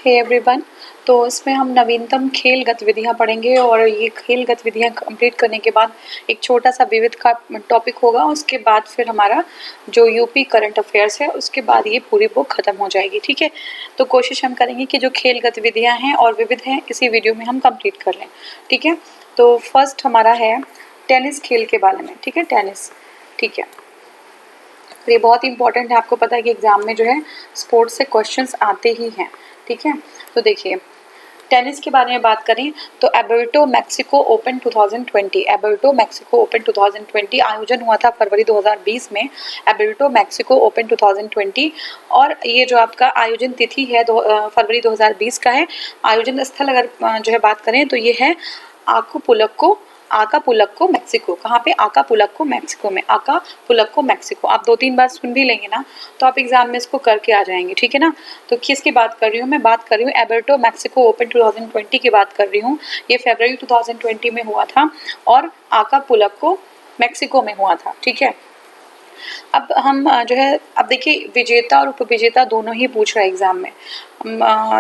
Hey everyone. तो इसमें हम नवीनतम खेल गतिविधियां पढ़ेंगे और ये खेल गतिविधियां कंप्लीट करने के बाद एक छोटा सा विविध का टॉपिक होगा। उसके बाद फिर हमारा जो यूपी करंट अफेयर्स है उसके बाद ये पूरी बुक खत्म हो जाएगी। ठीक है, तो कोशिश हम करेंगे कि जो खेल गतिविधियां हैं और विविध हैं इसी वीडियो में हम कंप्लीट कर लें। ठीक है, तो फर्स्ट हमारा है टेनिस खेल के बारे में। ठीक है, टेनिस। ठीक है, तो ये बहुत ही इंपॉर्टेंट है। आपको पता है कि एग्जाम में जो है स्पोर्ट्स से क्वेश्चंस आते ही हैं। ठीक है, तो देखिए टेनिस के बारे में बात करें तो एबर्टो मैक्सिको ओपन 2020, एबर्टो मैक्सिको ओपन 2020 आयोजन हुआ था फरवरी 2020 में, एबर्टो मैक्सिको ओपन 2020। और ये जो आपका आयोजन तिथि है फरवरी 2020 का है। आयोजन स्थल अगर जो है बात करें तो ये है आकापुलक्को मैक्सिको। कहाँ पे? आकापुलक्को मैक्सिको में, आकापुलक्को मैक्सिको। आप 2-3 बार सुन भी लेंगे ना तो आप एग्जाम में इसको करके आ जाएंगे। ठीक है ना, तो किसकी बात कर रही हूँ मैं? बात कर रही हूँ एबर्टो मैक्सिको ओपन 2020 की बात कर रही हूँ। ये फरवरी 2020 में हुआ था और आकापुलक्को मैक्सिको में हुआ था। ठीक है, अब हम जो है अब देखिए विजेता और उपविजेता दोनों ही पूछ रहा है एग्जाम में।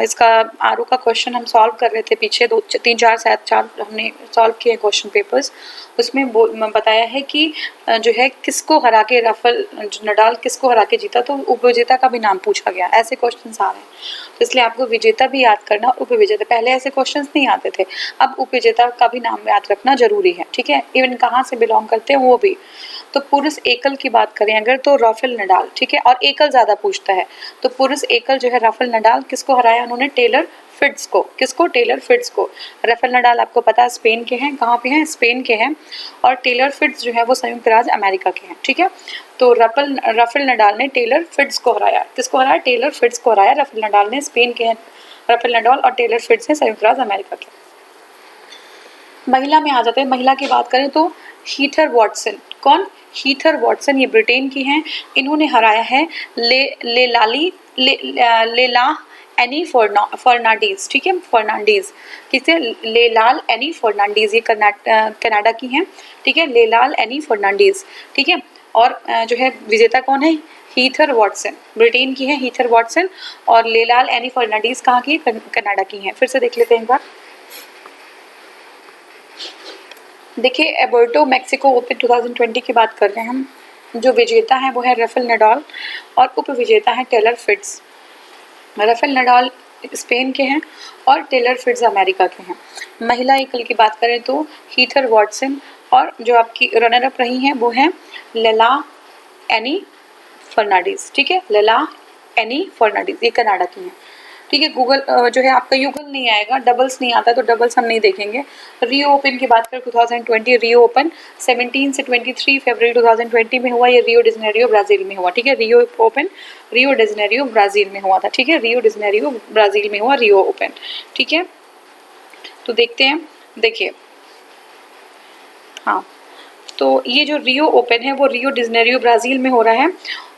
इसका आरओ का क्वेश्चन हम सॉल्व कर रहे थे पीछे 2-3-4 शायद 4 हमने सॉल्व किए क्वेश्चन पेपर्स। उसमें बताया है कि जो है किसको हरा के राफेल नडाल किसको हरा के जीता, तो उपविजेता का भी नाम पूछा गया। ऐसे क्वेश्चन आ रहे हैं तो इसलिए आपको विजेता भी याद करना, उपविजेता। पहले ऐसे क्वेश्चन नहीं आते थे, अब उपविजेता का भी नाम याद रखना जरूरी है। ठीक है, इवन कहाँ से बिलोंग करते हैं वो भी। तो पुरुष एकल की बात करें अगर तो राफेल नडाल। ठीक है, और एकल ज्यादा पूछता है तो पुरुष एकल जो है राफेल नडाल किसको हराया उन्होंने? टेलर फिट्ज को। किसको? टेलर फिट्ज को। राफेल नडाल आपको पता है स्पेन के हैं। कहाँ पे हैं? स्पेन के हैं। और टेलर फिट्ज जो है वो संयुक्त राज्य अमेरिका के हैं। ठीक है, तो राफेल नडाल ने टेलर फिट्ज को हराया। किसको हराया? टेलर फिट्ज को हराया। राफेल नडाल ने स्पेन के हैं राफेल नडाल और टेलर फिट्ज ने संयुक्त राज्य अमेरिका के। महिला में आ जाते हैं। महिला की बात करें तो हीथर वॉटसन। कौन? हीथर वॉटसन, ये ब्रिटेन की हैं। इन्होंने हराया है लेला एनी फर्नांडीज। ठीक है, फर्नांडीज। किसे? लेलाल एनी फर्नांडीज, ये कनाडा की हैं। ठीक है, लेलाल एनी फर्नांडीज। ठीक है, और जो है विजेता कौन है? हीथर वॉटसन, ब्रिटेन की है हीथर वॉटसन। और लेलाल एनी फर्नांडीज कहाँ की? कनाडा की हैं। फिर से देख लेते हैं एक बार। देखिए एबर्टो मैक्सिको ओपन 2020 की बात कर रहे हैं हम। जो विजेता है वो है राफेल नडाल और उपविजेता है Taylor Fritz. Rafael Nadal Spain के हैं और टेलर फिट्ज अमेरिका के हैं। महिला एकल की बात करें तो हीथर वॉटसन और जो आपकी रनर अप रही हैं वो हैं लेला एनी फर्नांडीज। ठीक है, लेला एनी फर्नांडीज, ये कनाडा की हैं। ठीक है, गूगल जो है आपका युगल नहीं आएगा, डबल्स नहीं आता तो डबल्स हम नहीं देखेंगे। रियो ओपन की बात करें 2020, रियो ओपन 17 से 23 फरवरी 2020 में हुआ। ये रियो डी जेनेरियो ब्राजील में हुआ। ठीक है, Rio Open Rio de Janeiro Brazil में हुआ था। ठीक है, रियो डी जेनेरियो ब्राजील में हुआ रियो ओपन। ठीक है, तो देखते हैं। देखिए हाँ, तो ये जो रियो ओपन है वो रियो डी जेनेरियो ब्राजील में हो रहा है।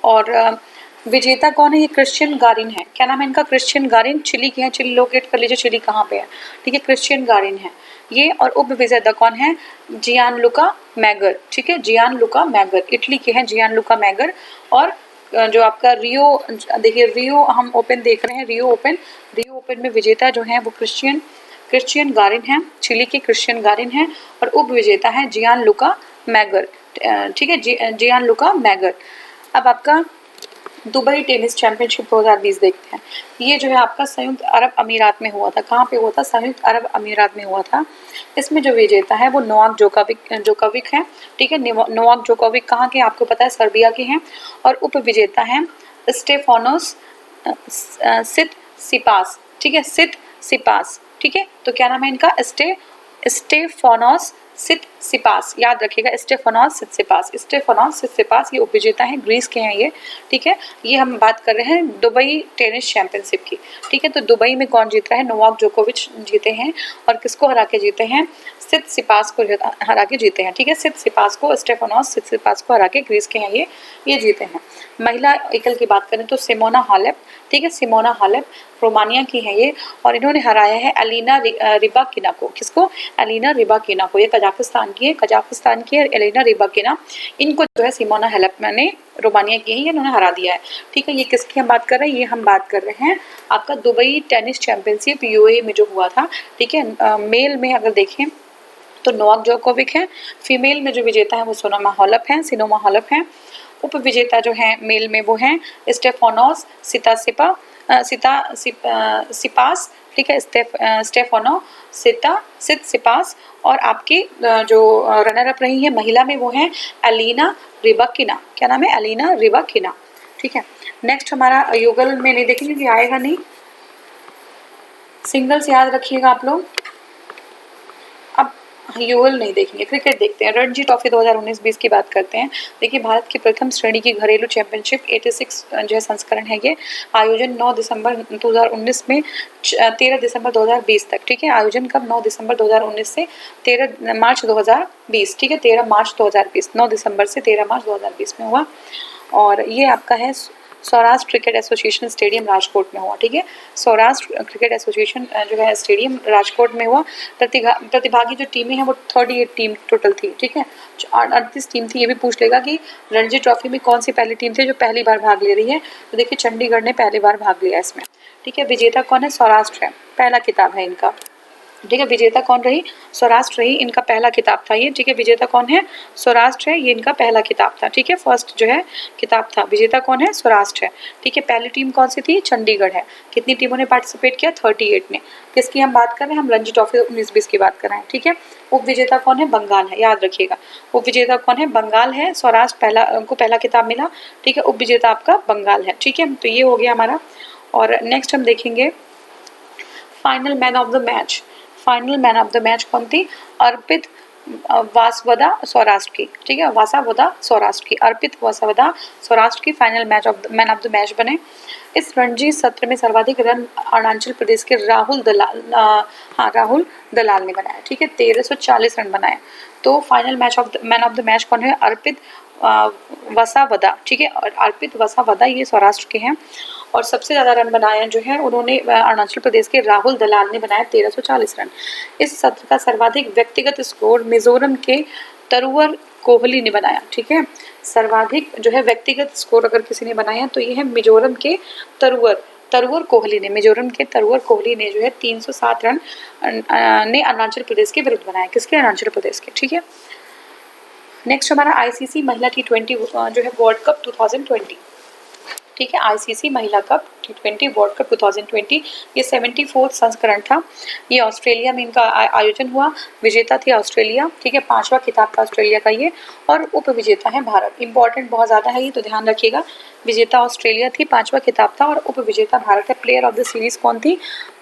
और विजेता कौन है? ये क्रिश्चियन गारिन है। क्या नाम है इनका? क्रिश्चियन गारिन। चिली के हैं। चिली लोकेट कर लीजिए, चिली कहाँ पे है। ठीक है, क्रिश्चियन गारिन है ये। और उपविजेता कौन है? जियानलुका मैगर। ठीक है, जियानलुका मैगर, इटली के हैं जियानलुका मैगर। और जो आपका रियो, देखिए रियो हम ओपन देख रहे हैं। रियो ओपन में विजेता जो है वो क्रिश्चियन गारिन है, चिली के क्रिश्चियन गारिन है। और उपविजेता है जियानलुका मैगर। ठीक है, जियानलुका मैगर। अब आपका दुबई टेनिस चैंपियनशिप 2020 देखते हैं। ये जो है आपका संयुक्त अरब अमीरात में हुआ था। कहाँ पे हुआ था? संयुक्त अरब अमीरात में हुआ था। इसमें जो विजेता है वो नोवाक जोकोविक है। ठीक है, नोवाक जोकोविक कहाँ के? आपको पता है सर्बिया के हैं। और उपविजेता है स्टेफानोस सिटसिपास। ठीक है, सिटसिपास। ठीक है, तो क्या नाम है इनका? स्टेफानोस सिटसिपास, याद रखिएगा, स्टेफानोस सिटसिपास। ये उपविजेता हैं, ग्रीस के हैं ये। ठीक है, ये हम बात कर रहे हैं दुबई टेनिस चैंपियनशिप की। ठीक है, तो दुबई में कौन जीता है? नोवाक जोकोविच जीते हैं। और किसको हरा के जीते हैं? सिटसिपास को हरा के जीते हैं। ठीक है, सिटसिपास को, स्टेफानोस सिटसिपास को हरा के, ग्रीस के हैं ये जीते हैं। महिला एकल की बात करें तो सिमोना हालेप। ठीक है, सिमोना हालेप रोमानिया की है ये। और इन्होंने हराया है एलिना रिबाकिना को। किसको? एलिना रिबाकिना को। ये कजाकिस्तान की है एलिना रिबाकिना। इनको जो है सिमोना हालेप ने रोमानिया की है, इन्होंने हरा दिया है। ठीक है, ये किसकी हम बात कर रहे हैं? ये हम बात कर रहे हैं आपका दुबई टेनिस चैंपियनशिप यूएई में जो हुआ था, ठीक है। मेल में अगर देखें तो नोवाक जोकोविक है, फीमेल में जो विजेता है वो सिनोमा हालेप हैं। उप विजेता जो हैं मेल में वो हैं स्टेफानोस सिपास, ठीक है, स्टेफानो सिपास। और आपकी जो रनर अप रही है महिला में वो हैं एलिना रिबाकिना, क्या नाम है, एलिना रिबाकिना, ठीक है। नेक्स्ट हमारा युगल में नहीं देखेंगे कि आएगा नहीं, सिंगल्स याद रखिएगा आप लोग। अब युगल नहीं देखेंगे, क्रिकेट देखते हैं। रणजी ट्रॉफी 2019-20 की बात करते हैं। देखिए भारत की प्रथम श्रेणी की घरेलू चैंपियनशिप 86 जो है संस्करण है ये। आयोजन 9 दिसंबर 2019 में 13 दिसंबर 2020 तक, ठीक है। आयोजन कब, 9 दिसंबर 2019 से 13 मार्च 2020, ठीक है, 13 मार्च 2020, 9 दिसंबर से 13 मार्च 2020 में हुआ। और ये आपका है Saurashtra cricket association stadium Rajkot में हुआ, ठीक है। सौराष्ट्र क्रिकेट एसोसिएशन जो है स्टेडियम राजकोट में हुआ। प्रतिभागी जो टीमें हैं वो 38 टीम टोटल थी, ठीक है। 38 टीम थी। ये भी पूछ लेगा कि रणजी ट्रॉफी में कौन सी पहली टीम थी जो पहली बार भाग ले रही है, तो देखिए चंडीगढ़ ने पहली बार भाग लिया इसमें, ठीक है। विजेता कौन है, सौराष्ट्र है, पहला खिताब है इनका, ठीक है। विजेता कौन रही, सौराष्ट्र रही, इनका पहला खिताब था ये, ठीक है। विजेता कौन है, सौराष्ट्र है, ये इनका पहला खिताब था, ठीक है। फर्स्ट जो है खिताब था। विजेता कौन है, सौराष्ट्र है, ठीक है। पहली टीम कौन सी थी, चंडीगढ़ है। कितनी टीमों ने पार्टिसिपेट किया, 38 ने। किसकी हम बात कर रहे हैं, हम रणजी ट्रॉफी 19-20 की बात कर रहे हैं, ठीक है। उप विजेता कौन है, बंगाल है, याद रखिएगा। उप विजेता कौन है, बंगाल है। सौराष्ट्र पहला, उनको पहला खिताब मिला, ठीक है। उप विजेता आपका बंगाल है, ठीक है। तो ये हो गया हमारा। और नेक्स्ट हम देखेंगे final man of the match. Final man of the match कौन थी, अर्पित वासवदा सौराष्ट्र की, ठीक है। वासावदा सौराष्ट्र की, अर्पित वासावदा सौराष्ट्र की final man of the match बने। इस रणजी सत्र में सर्वाधिक रन अरुणाचल प्रदेश के राहुल दलाल ने बनाया, ठीक है। 1340 रन बनाए। तो final man of the match कौन है, अर्पित वसावदा, ठीक है। और अर्पित वसावदा ये सौराष्ट्र के हैं। और सबसे ज़्यादा रन बनाए जो है उन्होंने अरुणाचल प्रदेश के राहुल दलाल ने बनाया 1340 रन। इस सत्र का सर्वाधिक व्यक्तिगत स्कोर मिजोरम के तरुवर कोहली ने बनाया, ठीक है। सर्वाधिक जो है व्यक्तिगत स्कोर अगर किसी ने बनाया तो ये है मिजोरम के तरुवर कोहली ने, मिजोरम के तरुवर कोहली ने जो है 307 रन ने अरुणाचल प्रदेश के विरुद्ध बनाया, किसके, अरुणाचल प्रदेश के, ठीक है। नेक्स्ट हमारा आईसीसी महिला T20 जो है वर्ल्ड कप 2020, ठीक है। आईसीसी महिला कप T20 वर्ल्ड कप 2020 ये 74 संस्करण था। ये ऑस्ट्रेलिया में इनका आयोजन हुआ। विजेता थी ऑस्ट्रेलिया, ठीक है। 5वां खिताब था ऑस्ट्रेलिया का ये। और उप विजेता है भारत। इंपॉर्टेंट बहुत ज़्यादा है ये, तो ध्यान रखिएगा। विजेता ऑस्ट्रेलिया थी, 5वां खिताब था, और उप विजेता भारत है। प्लेयर ऑफ द सीरीज कौन थी,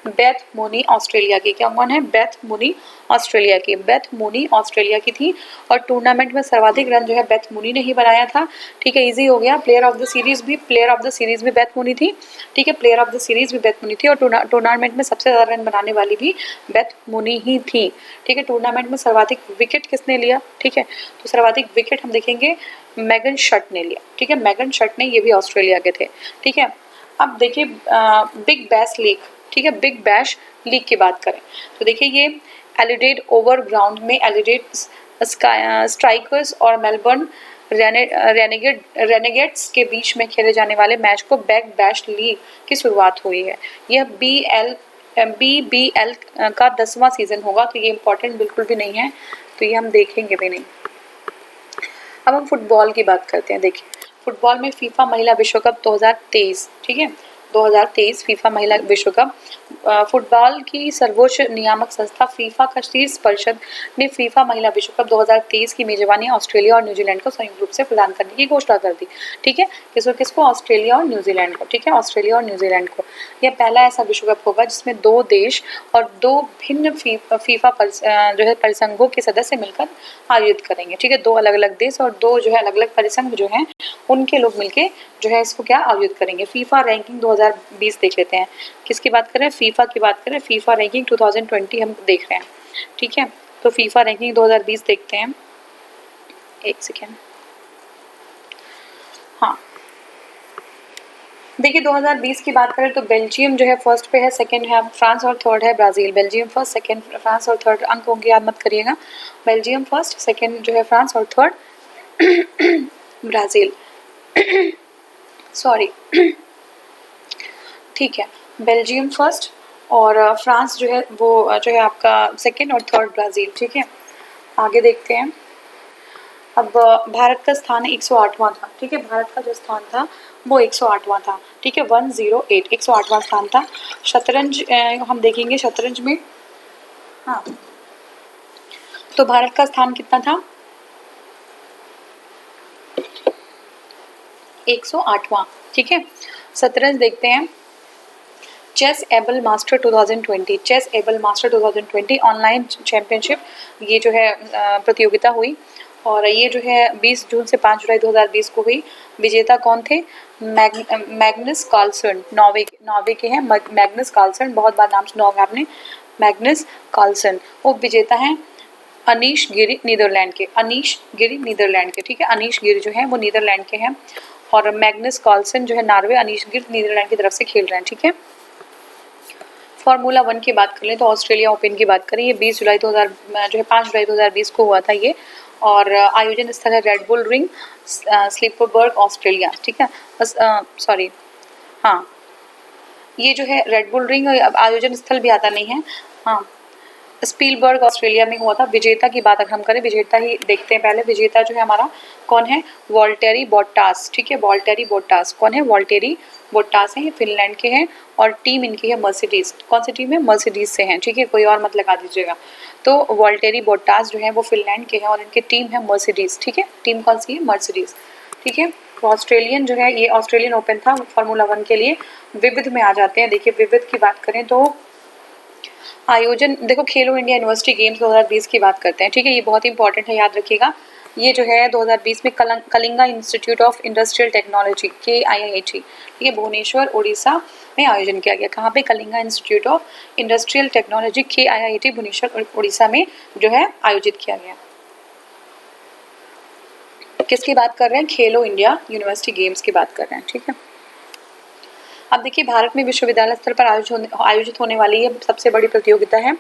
बेथ मूनी ऑस्ट्रेलिया की। क्या कौन है, बेथ मूनी ऑस्ट्रेलिया की। बेथ मूनी ऑस्ट्रेलिया की थी। और टूर्नामेंट में सर्वाधिक रन जो है बेथ मूनी ने ही बनाया था, ठीक है। इजी हो गया। प्लेयर ऑफ द सीरीज भी बेथ मूनी थी, ठीक है। प्लेयर ऑफ द सीरीज भी बेथ मूनी थी। और टूर्नामेंट में सबसे ज़्यादा रन बनाने वाली भी बेथ मूनी ही थी, ठीक है। टूर्नामेंट में सर्वाधिक विकेट किसने लिया, ठीक है। तो सर्वाधिक विकेट हम देखेंगे मेगन शट ने लिया, ठीक है। मेगन शट ने, ये भी ऑस्ट्रेलिया के थे, ठीक है। अब देखिए बिग बैश लीग, ठीक है। बिग बैश लीग की बात करें तो देखिए ये एलिडेड ओवर ग्राउंड में एलिडेड स्ट्राइकर्स और मेलबर्न रेनेगेट्स के बीच में खेले जाने वाले मैच को बिग बैश लीग की शुरुआत हुई है। यह BBL का 10वां सीजन होगा, तो ये इम्पोर्टेंट बिल्कुल भी नहीं है, तो ये हम देखेंगे भी नहीं। अब हम फुटबॉल की बात करते हैं। देखिए फुटबॉल में फीफा महिला विश्व कप 2023, ठीक है, 2023 फीफा महिला विश्व कप। फुटबॉल की सर्वोच्च नियामक संस्था फीफा का शीर्ष परिषद ने फीफा महिला विश्व कप 2023 की मेजबानी ऑस्ट्रेलिया और न्यूजीलैंड को संयुक्त रूप से प्रदान करने की घोषणा कर दी, ठीक है। किसको, ऑस्ट्रेलिया और न्यूजीलैंड को, ठीक है। ऑस्ट्रेलिया और न्यूजीलैंड को। यह पहला ऐसा विश्व कप होगा जिसमें 2 देश और 2 भिन्न फीफा जो है परिसंघों के सदस्य मिलकर आयोजित करेंगे, ठीक है। 2 अलग अलग देश और 2 जो है अलग अलग परिसंघ जो हैं उनके लोग मिलके जो है इसको क्या आयोजित करेंगे। फीफा रैंकिंग 2020 देख लेते हैं। किसकी बात करें, फीफा की बात करें। फीफा रैंकिंग 2020 हम देख रहे हैं, ठीक है। तो फीफा रैंकिंग 2020 देखते हैं, एक सेकेंड। हाँ देखिए 2020 की बात करें तो बेल्जियम जो है फर्स्ट पे है, सेकंड है फ्रांस और थर्ड है Brazil. Belgium first, second France और थर्ड, अंक होंगे याद मत करिएगा। बेल्जियम फर्स्ट, सेकंड जो है फ्रांस और थर्ड ब्राज़ील। सॉरी ठीक है। बेल्जियम फर्स्ट, और फ्रांस जो है वो जो है आपका सेकेंड, और थर्ड ब्राज़ील। ठीक है, आगे देखते हैं। अब भारत का स्थान 108वां था। ठीक है, भारत का जो स्थान था वो 108वां था। ठीक है, 108, 108वां स्थान था। शतरंज हम देखेंगे, शतरंज में, हाँ, तो भारत का स्थान कितना था? 108वां। ठीक है, शतरंज देखते हैं। Chessable master 2020, Chessable master 2020 online championship, ये जो है प्रतियोगिता हुई, और ये जो है 20 जून से 5 जुलाई 2020 को हुई। विजेता कौन थे? मैग्नस कार्लसन, नॉर्वे के हैं मैग्नस कार्लसन, बहुत बार नाम सुना होगा आपने, मैग्नस कार्लसन। वो विजेता हैं अनीश गिरी नीदरलैंड के, अनीश गिरी नीदरलैंड के। ठीक है, अनीश गिरी जो है वो नीदरलैंड के हैं, और मैग्नस कार्लसन जो है नॉर्वे, अनीश गिरी नीदरलैंड की तरफ से खेल रहे हैं। ठीक है, फार्मूला 1 की बात कर लें तो ऑस्ट्रेलिया ओपन की बात करें, ये 20 जुलाई 2000 जो है 5 जुलाई 2020 को हुआ था ये, और आयोजन स्थल है रेड बुल रिंग, स्लीपरबर्ग, ऑस्ट्रेलिया। ठीक है, बस सॉरी, हाँ, ये जो है रेड बुल रिंग, आयोजन स्थल भी आता नहीं है, हाँ, स्पीलबर्ग ऑस्ट्रेलिया में हुआ था। विजेता की बात अगर हम करें, विजेता ही देखते हैं पहले। विजेता जो है हमारा कौन है? वॉल्टेरी बोट्टास। ठीक है, वॉल्टेरी बोट्टास कौन है? वॉल्टेरी बोट्टास है, ये फिनलैंड के हैं, और टीम इनकी है मर्सिडीज। कौन सी टीम है? मर्सिडीज से हैं। ठीक है, कोई और मत लगा दीजिएगा। तो वॉल्टेरी बोट्टास जो है वो फिनलैंड के हैं, और इनकी टीम है मर्सिडीज। ठीक है, टीम कौन सी है? मर्सिडीज। ठीक है, तो ऑस्ट्रेलियन जो है, ये ऑस्ट्रेलियन ओपन था फार्मूला 1 के लिए। विविध में आ जाते हैं। देखिए, विविध की बात करें तो आयोजन देखो, खेलो इंडिया यूनिवर्सिटी गेम्स 2020 की बात करते हैं। ठीक है, ये बहुत इंपॉर्टेंट है, याद रखिएगा। ये जो है 2020 में Kalinga institute of industrial technology KIIT, ठीक है, भुवनेश्वर उड़ीसा में आयोजन किया गया। कहाँ पे? Kalinga institute of industrial technology KIIT Bhubaneswar Orissa में जो है आयोजित किया गया। किसकी बात कर रहे हैं? खेलो इंडिया यूनिवर्सिटी गेम्स की बात कर रहे हैं। ठीक है, अब देखिए, भारत में विश्वविद्यालय स्तर पर आयोजित होने वाली ये सबसे बड़ी प्रतियोगिता है।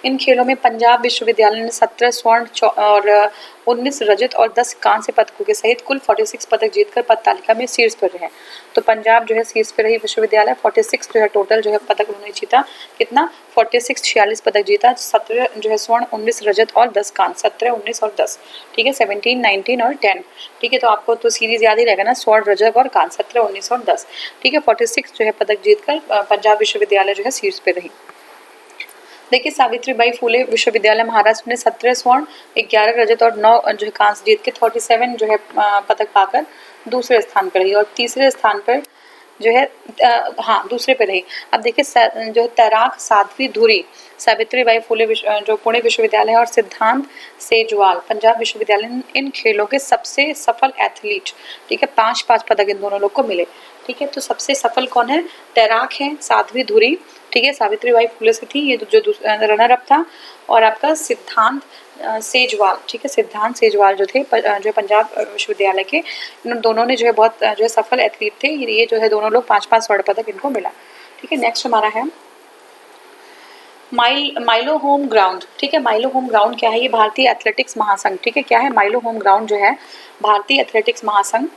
इन खेलों में पंजाब विश्वविद्यालय ने 17 स्वर्ण और 19 रजत और 10 कांस्य पदकों के सहित कुल 46 पदक जीतकर पद तालिका में शीर्ष पर रहे। तो पंजाब जो है शीर्ष पर रही विश्वविद्यालय, 46 जो है टोटल जो है पदक उन्होंने जीता। कितना? 46, 46 पदक जीता, 17 जो है स्वर्ण, 19 रजत और 10 कांस्य, 17, 19 और 10। ठीक है, 17, 19 और 10। ठीक है, तो आपको तो सीरीज याद ही रहेगा ना, स्वर्ण, रजत और कांस्य, 17, 19 और 10। ठीक है, 46 जो है पदक जीतकर पंजाब विश्वविद्यालय जो है शीर्ष पे रही। देखिए, सावित्रीबाई फुले विश्वविद्यालय महाराष्ट्र ने 17 स्वर्ण, 11 रजत और 9 जो है कांस्य जीत के 37 जो है पदक पाकर दूसरे स्थान पर रही, और तीसरे स्थान पर जो है हाँ, दूसरे पे रही। अब देखिए, जो है तैराक साध्वी धुरी सावित्रीबाई फुले जो पुणे विश्वविद्यालय है, और सिद्धांत सेजवाल पंजाब विश्वविद्यालय, इन खेलों के सबसे सफल एथलीट। ठीक है, 5-5 पदक इन दोनों लोग को मिले। ठीक है, तो सबसे सफल कौन है? तैराक है साध्वी धुरी। ठीक है, सावित्रीबाई फुले से थी, ये जो रनर अप था, और आपका सिद्धांत सेजवाल। ठीक है, सिद्धांत सेजवाल जो थे जो पंजाब विश्वविद्यालय के, इन दोनों ने जो है बहुत जो है सफल एथलीट थे। ये जो है दोनों लोग 5-5 स्वर्ण पदक इनको मिला। ठीक है, नेक्स्ट हमारा है माइलो होम ग्राउंड। ठीक है, माइलो होम ग्राउंड क्या है? ये भारतीय एथलेटिक्स महासंघ। ठीक है, क्या है? माइलो होम ग्राउंड जो है भारतीय एथलेटिक्स महासंघ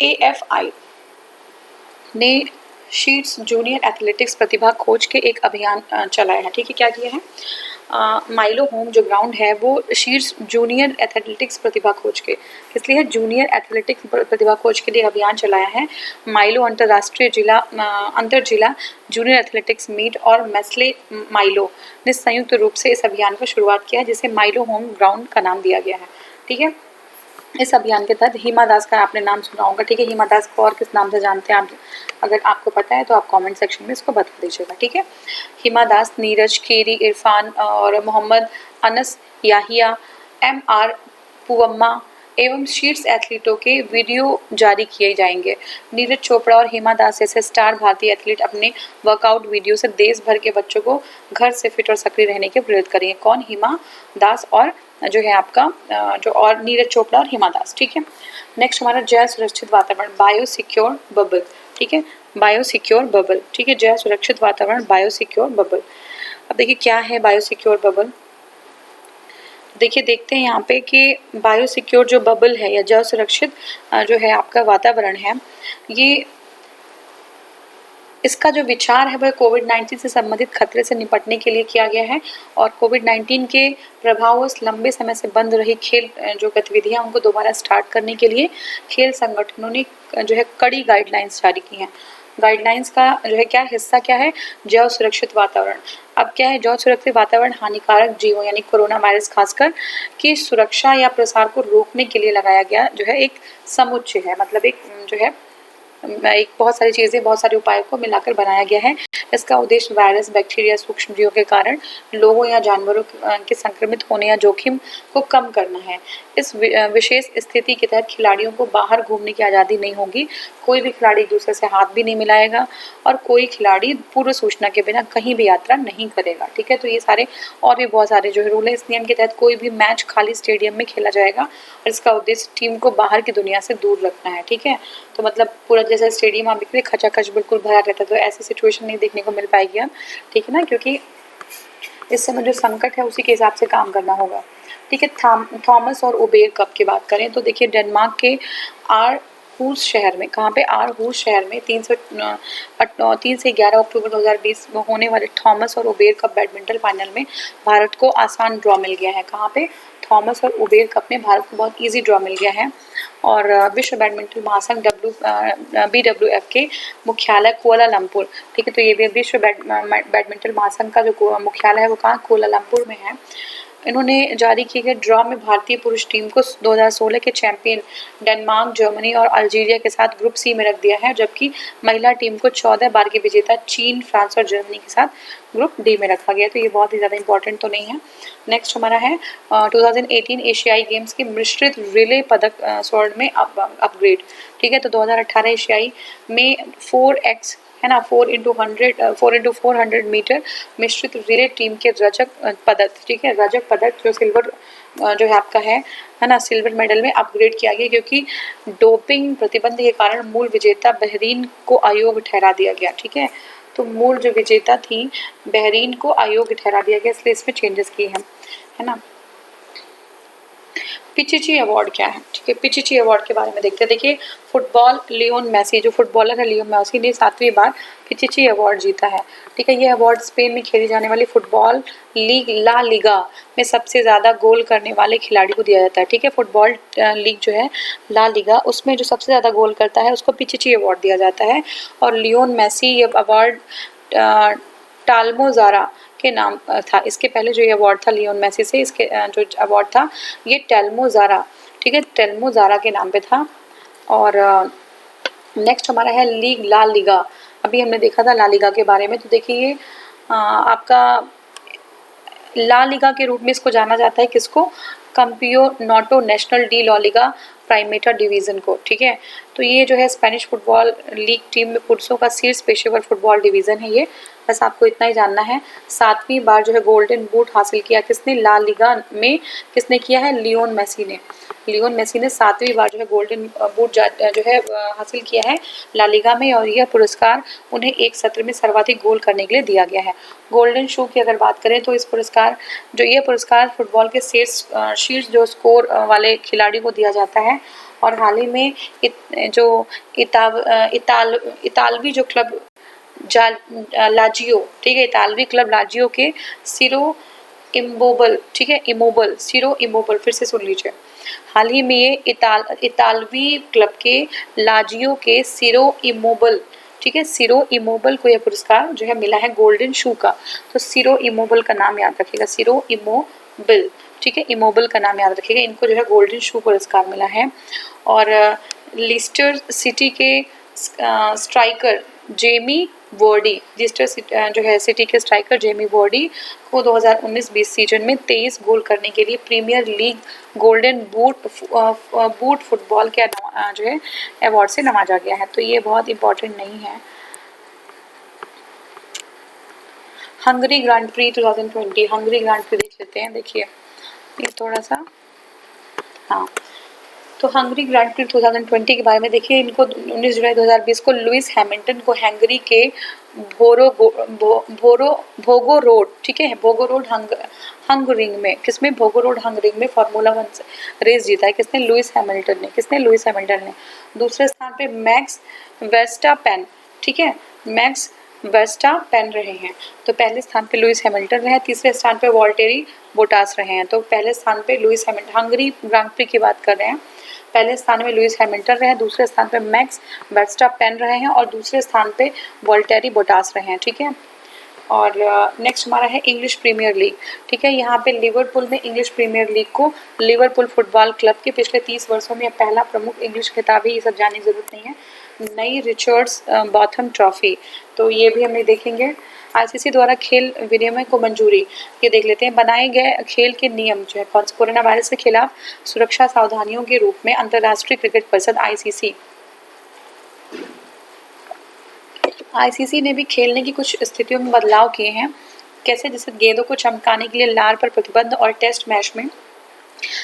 AFI ने शीट्स जूनियर एथलेटिक्स प्रतिभा खोज के एक अभियान चलाया है। ठीक है, क्या किया है? माइलो होम जो ग्राउंड है वो शीट्स जूनियर एथलेटिक्स प्रतिभा खोज के, इसलिए जूनियर एथलेटिक्स प्रतिभा खोज के लिए अभियान चलाया है। माइलो अंतर्राष्ट्रीय जिला अंतर जिला जूनियर एथलेटिक्स मीट और मेस्ले माइलो ने संयुक्त रूप से इस अभियान का शुरुआत किया है, जिसे माइलो होम ग्राउंड का नाम दिया गया है। ठीक है, इस अभियान के तहत हिमा दास का आपने नाम सुना होगा। ठीक है, हिमा दास को और किस नाम से जानते हैं आप? अगर आपको पता है तो आप कमेंट सेक्शन में इसको बता दीजिएगा। ठीक है, हिमा दास, नीरज, केरी, इरफान और मोहम्मद अनस, याहिया, MR पुवम्मा एवं शीर्ष एथलीटों के वीडियो जारी किए जाएंगे। नीरज चोपड़ा और हिमा दास जैसे स्टार भारतीय एथलीट अपने वर्कआउट वीडियो से देश भर के बच्चों को घर से फिट और सक्रिय रहने के प्रेरित करेंगे। कौन? हिमा दास और जो है आपका जो और नीरज चोपड़ा और हिमा दास। ठीक है, नेक्स्ट हमारा जय सुरक्षित वातावरण, बायो सिक्योर बबल। ठीक है, बायो सिक्योर बबल। ठीक है, जय सुरक्षित वातावरण, बायो सिक्योर बबल। अब देखिए, क्या है बायो सिक्योर बबल? देखिए, देखते हैं यहाँ पे कि बायो सिक्योर जो बबल है या जल सुरक्षित जो है आपका वातावरण है, ये इसका जो विचार है वह कोविड-19 से संबंधित खतरे से निपटने के लिए किया गया है और कोविड-19 के प्रभावों से लंबे समय से बंद रही खेल जो गतिविधियां उनको दोबारा स्टार्ट करने के लिए खेल संगठनों ने जो है कड़ी गाइडलाइंस जारी की हैं। गाइडलाइंस का जो है क्या हिस्सा क्या है, जैव सुरक्षित वातावरण। अब क्या है, जैव सुरक्षित वातावरण हानिकारक जीवों यानी कोरोना वायरस खासकर की सुरक्षा या प्रसार को रोकने के लिए लगाया गया जो है एक समुच्चय है, मतलब एक जो है एक बहुत सारी चीज़ें, बहुत सारे उपायों को मिलाकर बनाया गया है। इसका उद्देश्य वायरस, बैक्टीरिया, सूक्ष्मजीवों के कारण लोगों या जानवरों के संक्रमित होने या जोखिम को कम करना है। इस विशेष स्थिति के तहत खिलाड़ियों को बाहर घूमने की आज़ादी नहीं होगी, कोई भी खिलाड़ी एक दूसरे से हाथ भी नहीं मिलाएगा और कोई खिलाड़ी पूर्व सूचना के बिना कहीं भी यात्रा नहीं करेगा। ठीक है, तो ये सारे और भी बहुत सारे जो है रूल है। इस नियम के तहत कोई भी मैच खाली स्टेडियम में खेला जाएगा और इसका उद्देश्य टीम को बाहर की दुनिया से दूर रखना है। ठीक है, तो मतलब पूरा जैसे स्टेडियम आप देखते खचाखच बिल्कुल भरा रहता है, तो ऐसी सिचुएशन नहीं देखने को मिल पाएगी अब। ठीक है ना, क्योंकि इस समय जो संकट है उसी के हिसाब से काम करना होगा। ठीक है, थॉमस और उबेर कप की बात करें तो देखिए डेनमार्क के आरहूस शहर में, कहाँ पे, आरहूस शहर में 3 से 11 अक्टूबर 2020 में होने वाले थॉमस और उबेर कप बैडमिंटन फाइनल में भारत को आसान ड्रॉ मिल गया है। कहाँ पे, थॉमस और उबेर कप में भारत को बहुत इजी ड्रॉ मिल गया है और विश्व बैडमिंटन महासंघ BWF के मुख्यालय कुआलालंपुर। ठीक है, तो ये भी विश्व बैडमिंटन महासंघ का जो मुख्यालय है वो कहाँ, कुआलालंपुर में है। इन्होंने जारी किए गए ड्रॉ में भारतीय पुरुष टीम को 2016 के चैंपियन डेनमार्क, जर्मनी और अल्जीरिया के साथ ग्रुप सी में रख दिया है, जबकि महिला टीम को 14 बार के विजेता चीन, फ्रांस और जर्मनी के साथ ग्रुप डी में रखा गया। तो ये बहुत ही ज़्यादा इंपॉर्टेंट तो नहीं है। नेक्स्ट हमारा है 2018 एशियाई गेम्स के मिश्रित रिले पदक स्वर्ण में अपग्रेड। ठीक है, तो 2018 एशियाई में 4x है ना, 4x400 मीटर मिश्रित रिले टीम के रजत पदक, ठीक है, रजत पदक जो सिल्वर जो है आपका है ना, सिल्वर मेडल में अपग्रेड किया गया, क्योंकि डोपिंग प्रतिबंध के कारण मूल विजेता बहरीन को अयोग्य ठहरा दिया गया। ठीक है, तो मूल जो विजेता थी बहरीन को अयोग्य ठहरा दिया गया, इसलिए इसमें चेंजेस किए हैं, है ना। पिचिची अवार्ड क्या है, ठीक है, पिचिची अवार्ड के बारे में देखते हैं। देखिए फुटबॉल लियोन मेसी, जो फुटबॉलर है लियोन मेसी ने 7वीं बार पिचिची अवार्ड जीता है। ठीक है, ये अवार्ड स्पेन में खेली जाने वाली फुटबॉल लीग ला लीगा में सबसे ज़्यादा गोल करने वाले खिलाड़ी को दिया जाता है। ठीक है, फुटबॉल लीग जो है ला लीगा, उसमें जो सबसे ज़्यादा गोल करता है उसको पिचिची अवार्ड दिया जाता है। और लियोन मेसी ये अवार्ड टाल्मोजारा के नाम था, इसके पहले जो ये अवार्ड था लियोन मेसी से, इसके जो अवार्ड था ये टेल्मोजारा, ठीक है, टेल्मोजारा के नाम पे था। और नेक्स्ट हमारा है लीग ला लीगा, अभी हमने देखा था ला लीगा के बारे में। तो देखिए ये आपका ला लीगा के रूप में इसको जाना जाता है, किसको, Campeonato National de La Liga Primera Division को। ठीक है, तो ये जो है स्पेनिश फुटबॉल लीग टीम में पुरुषों का शीर्ष पेशेवर फुटबॉल डिवीज़न है ये, बस आपको इतना ही जानना है। 7वीं बार जो है गोल्डन बूट हासिल किया किसने, ला लीगा में किसने किया है, लियोन मेसी ने। लियोन मेसी ने 7वीं बार जो है गोल्डन बूट जो है हासिल किया है ला लीगा में, और यह पुरस्कार उन्हें एक सत्र में सर्वाधिक गोल करने के लिए दिया गया है। गोल्डन शू की अगर बात करें तो इस पुरस्कार ये पुरस्कार फुटबॉल के शीर्ष जो स्कोर वाले खिलाड़ी को दिया जाता है। और हाल ही में इतालवी जो क्लब लाजियो, ठीक है, इतालवी क्लब लाजियो के सिरो इमोबल, ठीक है, सिरो इमोबल, फिर से सुन लीजिए, हाल ही में ये इतालवी क्लब के लाजियो के सिरो इमोबल, ठीक है, सिरो इमोबल को यह पुरस्कार जो है मिला है गोल्डन शू का। तो सिरो इमोबल का नाम याद रखिएगा, सिरो इमोबल, ठीक है, इमोबल का नाम याद रखिएगा, इनको जो है गोल्डन शू पुरस्कार मिला है। और लिस्टर सिटी के स्ट्राइकर जेमी वार्डी, लिस्टर जो है सिटी के स्ट्राइकर जेमी वार्डी को 2019-20 सीजन में 23 गोल करने के लिए premier league golden boot football के जो है अवार्ड से नवाजा गया है। तो ये बहुत इंपॉर्टेंट नहीं है। Hungary grand pre 2020, Hungary grand pre देख लेते हैं। देखिए ये थोड़ा सा, हाँ, तो हंगरी ग्रांड प्री 2020 के बारे में देखिए। इनको 19 जुलाई 2020 को लुइस हैमिल्टन को हंगरी के भोगो रोड, ठीक है, भोगो रोड हंगरिंग में, किसमें, भोगो रोड हंगरिंग में फार्मूला 1 रेस जीता है किसने, लुइस हैमिल्टन ने। दूसरे स्थान पे मैक्स वेस्टापेन, ठीक है, मैक्स वर्स्टापेन रहे हैं। तो पहले स्थान पे लुइस हैमिल्टन रहे, तीसरे स्थान पे वॉल्टेरी बोटास रहे हैं। तो पहले स्थान पे Lewis Hamilton, Hungary grand pre की बात कर रहे हैं, पहले स्थान में लुइस हैमिल्टन रहे, दूसरे स्थान पे मैक्स वर्स्टापेन रहे हैं और दूसरे स्थान पे वॉल्टेरी बोटास रहे हैं। ठीक है, और नेक्स्ट हमारा है इंग्लिश प्रीमियर लीग। ठीक है, यहाँ पे लिवरपूल में इंग्लिश प्रीमियर लीग को लिवरपूल फुटबॉल क्लब के पिछले 30 वर्षों में पहला प्रमुख इंग्लिश खिताब है, ये सब जानने की जरूरत नहीं है। नई रिचर्ड्स बॉथम ट्रॉफी, तो ये भी हमें देखेंगे। आईसीसी द्वारा खेल विनियमन को मंजूरी, ये देख लेते हैं। बनाए गए खेल के नियम जो है कोरोना वायरस के खिलाफ सुरक्षा सावधानियों के रूप में अंतर्राष्ट्रीय क्रिकेट परिषद आईसीसी ने भी खेलने की कुछ स्थितियों में बदलाव किए हैं। कैसे? जैसे गेंदों को चमकाने के लिए लार पर प्रतिबंध और टेस्ट मैच में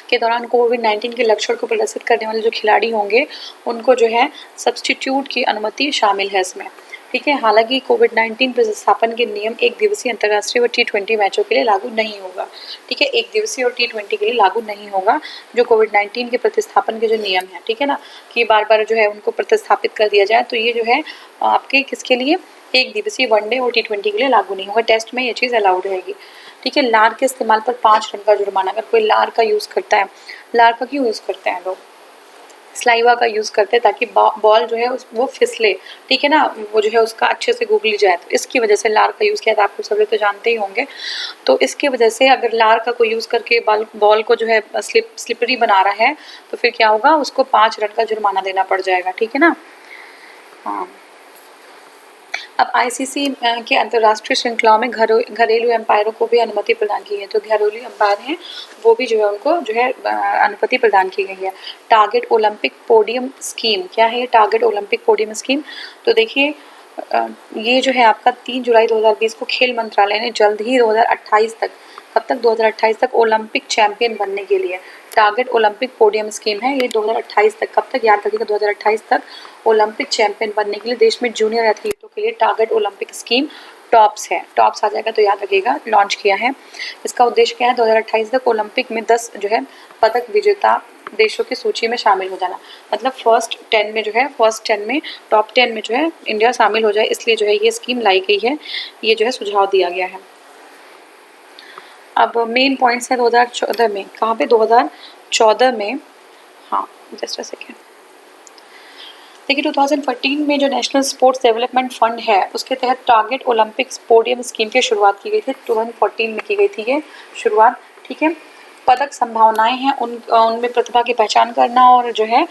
के दौरान कोविड-19 के लक्षण को प्रदर्शित करने वाले जो खिलाड़ी होंगे उनको जो है सब्स्टिट्यूट की अनुमति शामिल है इसमें। ठीक है, हालांकि कोविड-19 प्रतिस्थापन के नियम एक दिवसीय अंतर्राष्ट्रीय व T20 मैचों के लिए लागू नहीं होगा। ठीक है, एक दिवसीय और T20 के लिए लागू नहीं होगा जो कोविड-19 के प्रतिस्थापन के जो नियम है, ठीक है ना, कि बार बार जो है उनको प्रतिस्थापित कर दिया जाए, तो ये जो है आपके किसके लिए, एक दिवसीय, वनडे और T20 के लिए लागू नहीं होगा। टेस्ट में ये चीज़ अलाउड रहेगी। ठीक है, लार के इस्तेमाल पर 5 रन का जुर्माना। अगर कोई लार का यूज़ करता है, लार का क्यों यूज़ करते हैं लोग, स्लाइवा का यूज़ करते हैं ताकि बॉल जो है वो फिसले, ठीक है ना, वो जो है उसका अच्छे से गुगली जाए, तो इसकी वजह से लार का यूज़ किया था। आप लोग सब तो जानते ही होंगे। तो इसकी वजह से अगर लार का कोई यूज़ करके बॉल को जो है स्लिपरी बना रहा है तो फिर क्या होगा, उसको 5 रन का जुर्माना देना पड़ जाएगा। ठीक है ना। हाँ, अब आईसीसी के अंतर्राष्ट्रीय श्रृंखलाओं में घरेलू एम्पायरों को भी अनुमति प्रदान की है। तो घरेलू एम्पायर हैं वो भी जो है उनको जो है अनुमति प्रदान की गई है। टारगेट ओलंपिक पोडियम स्कीम, क्या है ये टारगेट ओलंपिक पोडियम स्कीम? तो देखिए ये जो है आपका 3 जुलाई 2020 को खेल मंत्रालय ने जल्द ही 2028 तक, कब तक, 2028 तक ओलंपिक चैंपियन बनने के लिए टारगेट ओलंपिक पोडियम स्कीम है। ये 2028 तक, कब तक, याद रखिएगा, 2028 तक ओलंपिक चैंपियन बनने के लिए देश में जूनियर एथलीटों के लिए टारगेट ओलंपिक स्कीम टॉप्स है, टॉप्स आ जाएगा तो याद रखिएगा, लॉन्च किया है। इसका उद्देश्य क्या है, 2028 तक ओलंपिक में 10 जो है पदक विजेता देशों की सूची में शामिल हो जाना, मतलब फर्स्ट 10 में जो है, फर्स्ट 10 में, टॉप 10 में जो है इंडिया शामिल हो जाए, इसलिए जो है ये स्कीम लाई गई है, ये जो है सुझाव दिया गया है। अब मेन पॉइंट्स है 2014 में, कहाँ पे, 2014 में, हाँ जस्ट अ सेकेंड, देखिए 2014 में जो नेशनल स्पोर्ट्स डेवलपमेंट फंड है उसके तहत टारगेट ओलंपिक्स पोडियम स्कीम की शुरुआत की गई थी। 2014 में की गई थी ये शुरुआत। ठीक है, पदक संभावनाएं हैं उनमें प्रतिभा की पहचान करना और जो है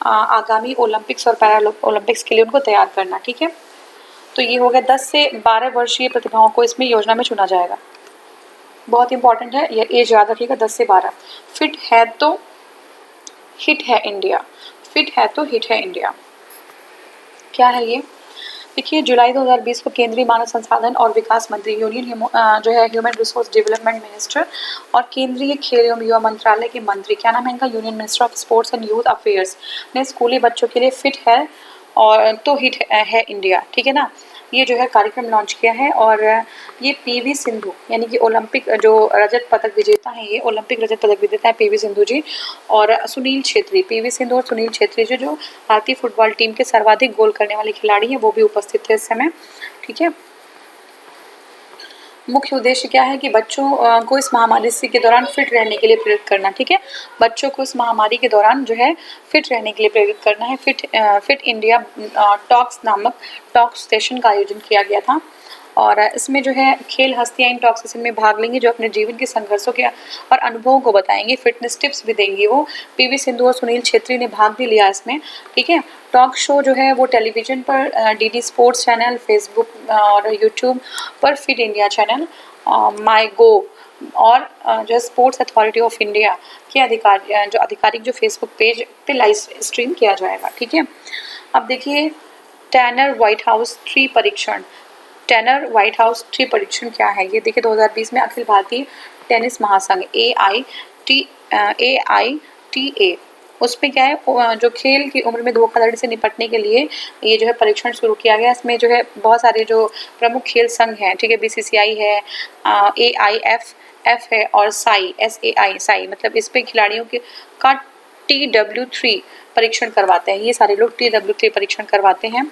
आगामी ओलंपिक्स और पैरा ओलंपिक्स के लिए उनको तैयार करना। ठीक है, तो ये हो गया 10 से 12 वर्षीय प्रतिभाओं को इसमें योजना में चुना जाएगा। बहुत इंपॉर्टेंट है ये एज याद रखिएगा, 10 से 12। फिट है तो हिट है इंडिया, फिट है तो हिट है इंडिया, क्या है ये? देखिए जुलाई 2020 को केंद्रीय मानव संसाधन और विकास मंत्री, यूनियन जो है ह्यूमन रिसोर्स डेवलपमेंट मिनिस्टर और केंद्रीय खेल एवं युवा मंत्रालय के मंत्री, क्या नाम है इनका, union minister of sports and youth affairs, ने स्कूली बच्चों के लिए फिट है और तो हिट है इंडिया, ठीक है ना, ये जो है कार्यक्रम लॉन्च किया है। और ये पीवी सिंधु यानी कि ओलंपिक जो रजत पदक विजेता हैं, ये ओलंपिक रजत पदक विजेता है पीवी सिंधु जी, और सुनील छेत्री, पीवी सिंधु और सुनील छेत्री जो भारतीय फुटबॉल टीम के सर्वाधिक गोल करने वाले खिलाड़ी हैं, वो भी उपस्थित थे इस समय। ठीक है, मुख्य उद्देश्य क्या है कि बच्चों को इस महामारी के दौरान फिट रहने के लिए प्रेरित करना। ठीक है, बच्चों को इस महामारी के दौरान जो है फिट रहने के लिए प्रेरित करना है। फिट इंडिया टॉक्स नामक टॉक सेशन का आयोजन किया गया था और इसमें जो है खेल हस्तियां इन टॉक सेशन में भाग लेंगी जो अपने जीवन के संघर्षों के और अनुभवों को बताएंगी, फिटनेस टिप्स भी देंगी। वो पीवी सिंधु और सुनील छेत्री ने भाग भी लिया इसमें। ठीक है, टॉक शो जो है वो टेलीविजन पर डीडी स्पोर्ट्स चैनल, फेसबुक और यूट्यूब पर फिट इंडिया चैनल, माई गो और जो स्पोर्ट्स अथॉरिटी ऑफ इंडिया के आधिकारिक जो फेसबुक पेज पे लाइव स्ट्रीम किया जाएगा। ठीक है, अब देखिए टैनर व्हाइट हाउस 3 परीक्षण, टैनर व्हाइट हाउस 3 परीक्षण क्या है ये देखिए। 2020 में अखिल भारतीय टेनिस महासंघ AITA उसमें क्या है, जो खेल की उम्र में धोखाधड़ी से निपटने के लिए ये जो है परीक्षण शुरू किया गया। इसमें जो है बहुत सारे जो प्रमुख खेल संघ हैं, ठीक है, BCCI है, AIFF है और SAI मतलब इस पे खिलाड़ियों के का TW3 परीक्षण करवाते हैं, ये सारे लोग TW के परीक्षण करवाते हैं।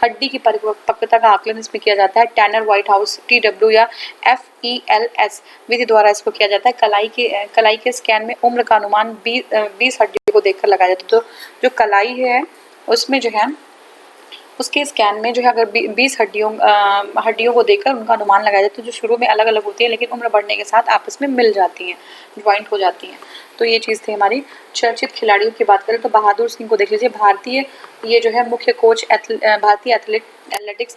हड्डी की परिपक्वता का आकलन इसमें किया जाता है टैनर व्हाइट हाउस TW या FELS विधि द्वारा इसको किया जाता है। कलाई के स्कैन में उम्र का अनुमान 20 हड्डियों को देखकर लगाया जाता है। तो जो कलाई है उसमें जो है उसके स्कैन में जो है अगर 20 हड्डियों को देखकर उनका अनुमान लगाया जाता है, जो शुरू में अलग अलग होती है लेकिन उम्र बढ़ने के साथ आपस में मिल जाती हैं, ज्वाइंट हो जाती हैं। तो ये चीज़ थी हमारी। चर्चित खिलाड़ियों की बात करें तो बहादुर सिंह को देख लीजिए, भारतीय ये जो है मुख्य कोच भारतीय एथलेटिक्स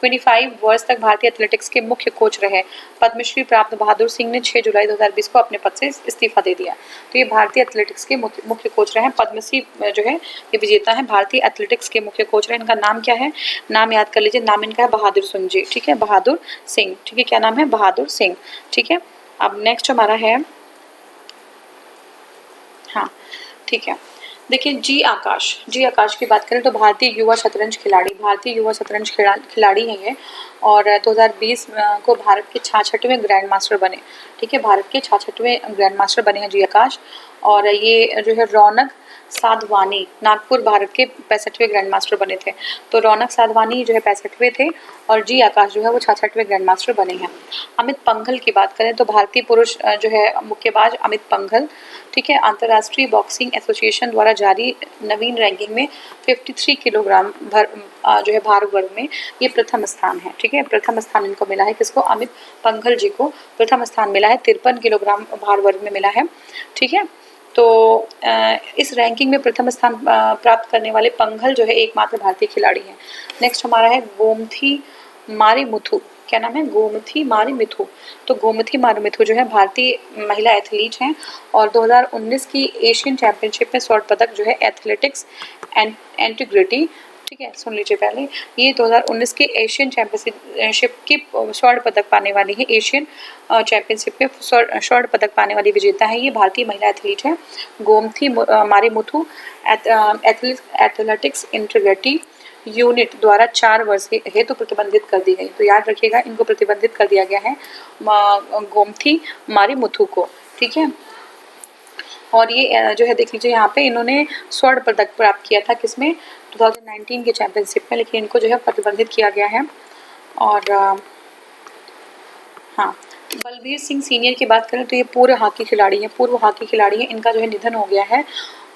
25 वर्ष तक भारतीय एथलेटिक्स के मुख्य कोच रहे। पद्मश्री प्राप्त बहादुर सिंह ने 6 जुलाई 2020 को अपने पद से इस्तीफा दे दिया। तो ये भारतीय एथलेटिक्स के मुख्य कोच रहे हैं। पद्मश्री जो है ये विजेता है, भारतीय एथलेटिक्स के मुख्य कोच रहे। इनका नाम क्या है, नाम याद कर लीजिए, नाम इनका है बहादुर सिंह जी, ठीक है, बहादुर सिंह, ठीक है, क्या नाम है, बहादुर सिंह, ठीक है। अब नेक्स्ट हमारा है, हाँ ठीक है, देखिए जी आकाश की बात करें तो भारतीय युवा शतरंज खिलाड़ी हैं ये, और 2020 को भारत के 66वें ग्रैंड मास्टर बने, ठीक है, भारत के 66वें ग्रैंड मास्टर बने हैं जी आकाश। और ये जो है रौनक साधवानी नागपुर भारत के 65वें ग्रैंड मास्टर बने थे। तो रौनक साधवानी जो है 65वें थे और जी आकाश जो है वो 66वें ग्रैंड मास्टर बने हैं। अमित पंघल की बात करें तो भारतीय पुरुष जो है मुक्केबाज अमित पंघल, ठीक है, अंतर्राष्ट्रीय बॉक्सिंग एसोसिएशन द्वारा जारी नवीन रैंकिंग में 53 किलोग्राम जो है भार वर्ग में ये प्रथम स्थान है, ठीक है, प्रथम स्थान इनको मिला है, किसको, अमित पंघल जी को प्रथम स्थान मिला है, 53 किलोग्राम भार वर्ग में मिला है, ठीक है। तो इस रैंकिंग में प्रथम स्थान प्राप्त करने वाले पंघल जो है एकमात्र भारतीय खिलाड़ी हैं। नेक्स्ट हमारा है गोमती मारीमुथु, क्या नाम है, गोमती मारीमुथु। तो गोमती मारीमुथु जो है भारतीय महिला एथलीट हैं और 2019 की एशियन चैंपियनशिप में स्वर्ण पदक जो है एथलेटिक्स इंटीग्रिटी, ठीक है, सुन लीजिए पहले, ये 2019 के एशियन चैंपियनशिप की स्वर्ण पदक पाने वाली है, एशियन चैंपियनशिप में स्वर्ण पदक पाने वाली विजेता है, ये भारतीय महिला एथलीट है Gomti Marimuthu. Athletics integrity unit द्वारा 4 वर्ष हेतु प्रतिबंधित कर दी गई। तो याद रखिएगा इनको प्रतिबंधित कर दिया गया है गोमती मारीमुथु को, ठीक है। और ये जो है देख लीजिए यहाँ पे इन्होंने स्वर्ण पदक प्राप्त किया था किसमें, 2019 के चैंपियनशिप में, लेकिन इनको जो है प्रतिबंधित किया गया है। और हाँ, बलबीर सिंह सीनियर की बात करें तो ये पूर्व हॉकी खिलाड़ी हैं, इनका जो है निधन हो गया है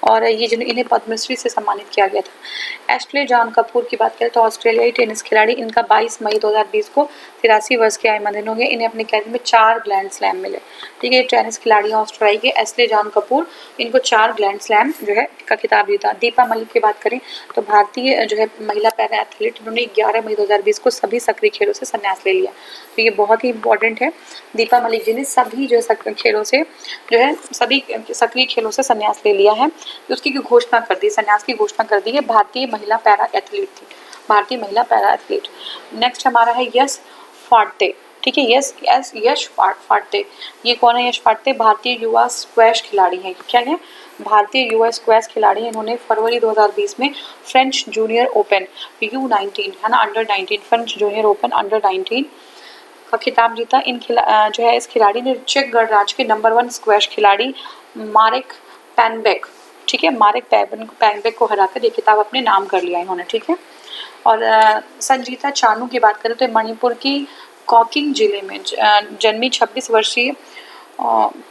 और ये इन्हें पद्मश्री से सम्मानित किया गया था। एश्ले जॉन कपूर की बात करें तो ऑस्ट्रेलियाई टेनिस खिलाड़ी, इनका 22 मई 2020 को 83 वर्ष के आयु में निधन हो गया। इन्हें अपने कैरियर में 4 ग्रैंड स्लैम मिले, ठीक है, टेनिस खिलाड़ी ऑस्ट्रेलिया के एश्ले जॉन कपूर, इनको 4 ग्रैंड स्लैम जो है का खिताब जीता। दीपा मलिक की बात करें तो भारतीय जो है महिला पैरा एथलीट, इन्होंने 11 मई 2020 को सभी सक्रिय खेलों से संन्यास ले लिया। तो ये बहुत ही इंपॉर्टेंट है, दीपा मलिक जी ने सभी जो है खेलों से जो है सभी सक्रिय खेलों से संन्यास ले लिया है, उसकी घोषणा कर दी, संन्यास की घोषणा कर दी है। भारतीय महिला पैरा एथलीट थी, भारतीय महिला पैरा एथलीट। नेक्स्ट हमारा है यश फाटे, ठीक है, यश फाटे, ये कौन है, यश फाटे भारतीय युवा स्क्वैश खिलाड़ी हैं, क्या है, भारतीय युवा स्क्वैश खिलाड़ी। इन्होंने फरवरी 2020 में फ्रेंच जूनियर ओपन U19 है ना, under 19 French junior open under 19 का खिताब जीता। जो है इस खिलाड़ी ने चेक गणराज्य के नंबर 1 स्क्वैश खिलाड़ी मारेक पैनबेक, ठीक है, मारेक पैनबेक को हराकर ये खिताब अपने नाम कर लिया इन्होंने, ठीक है। और संजीता चानू की बात करें तो मणिपुर की कॉकिंग जिले में जन्मी 26 वर्षीय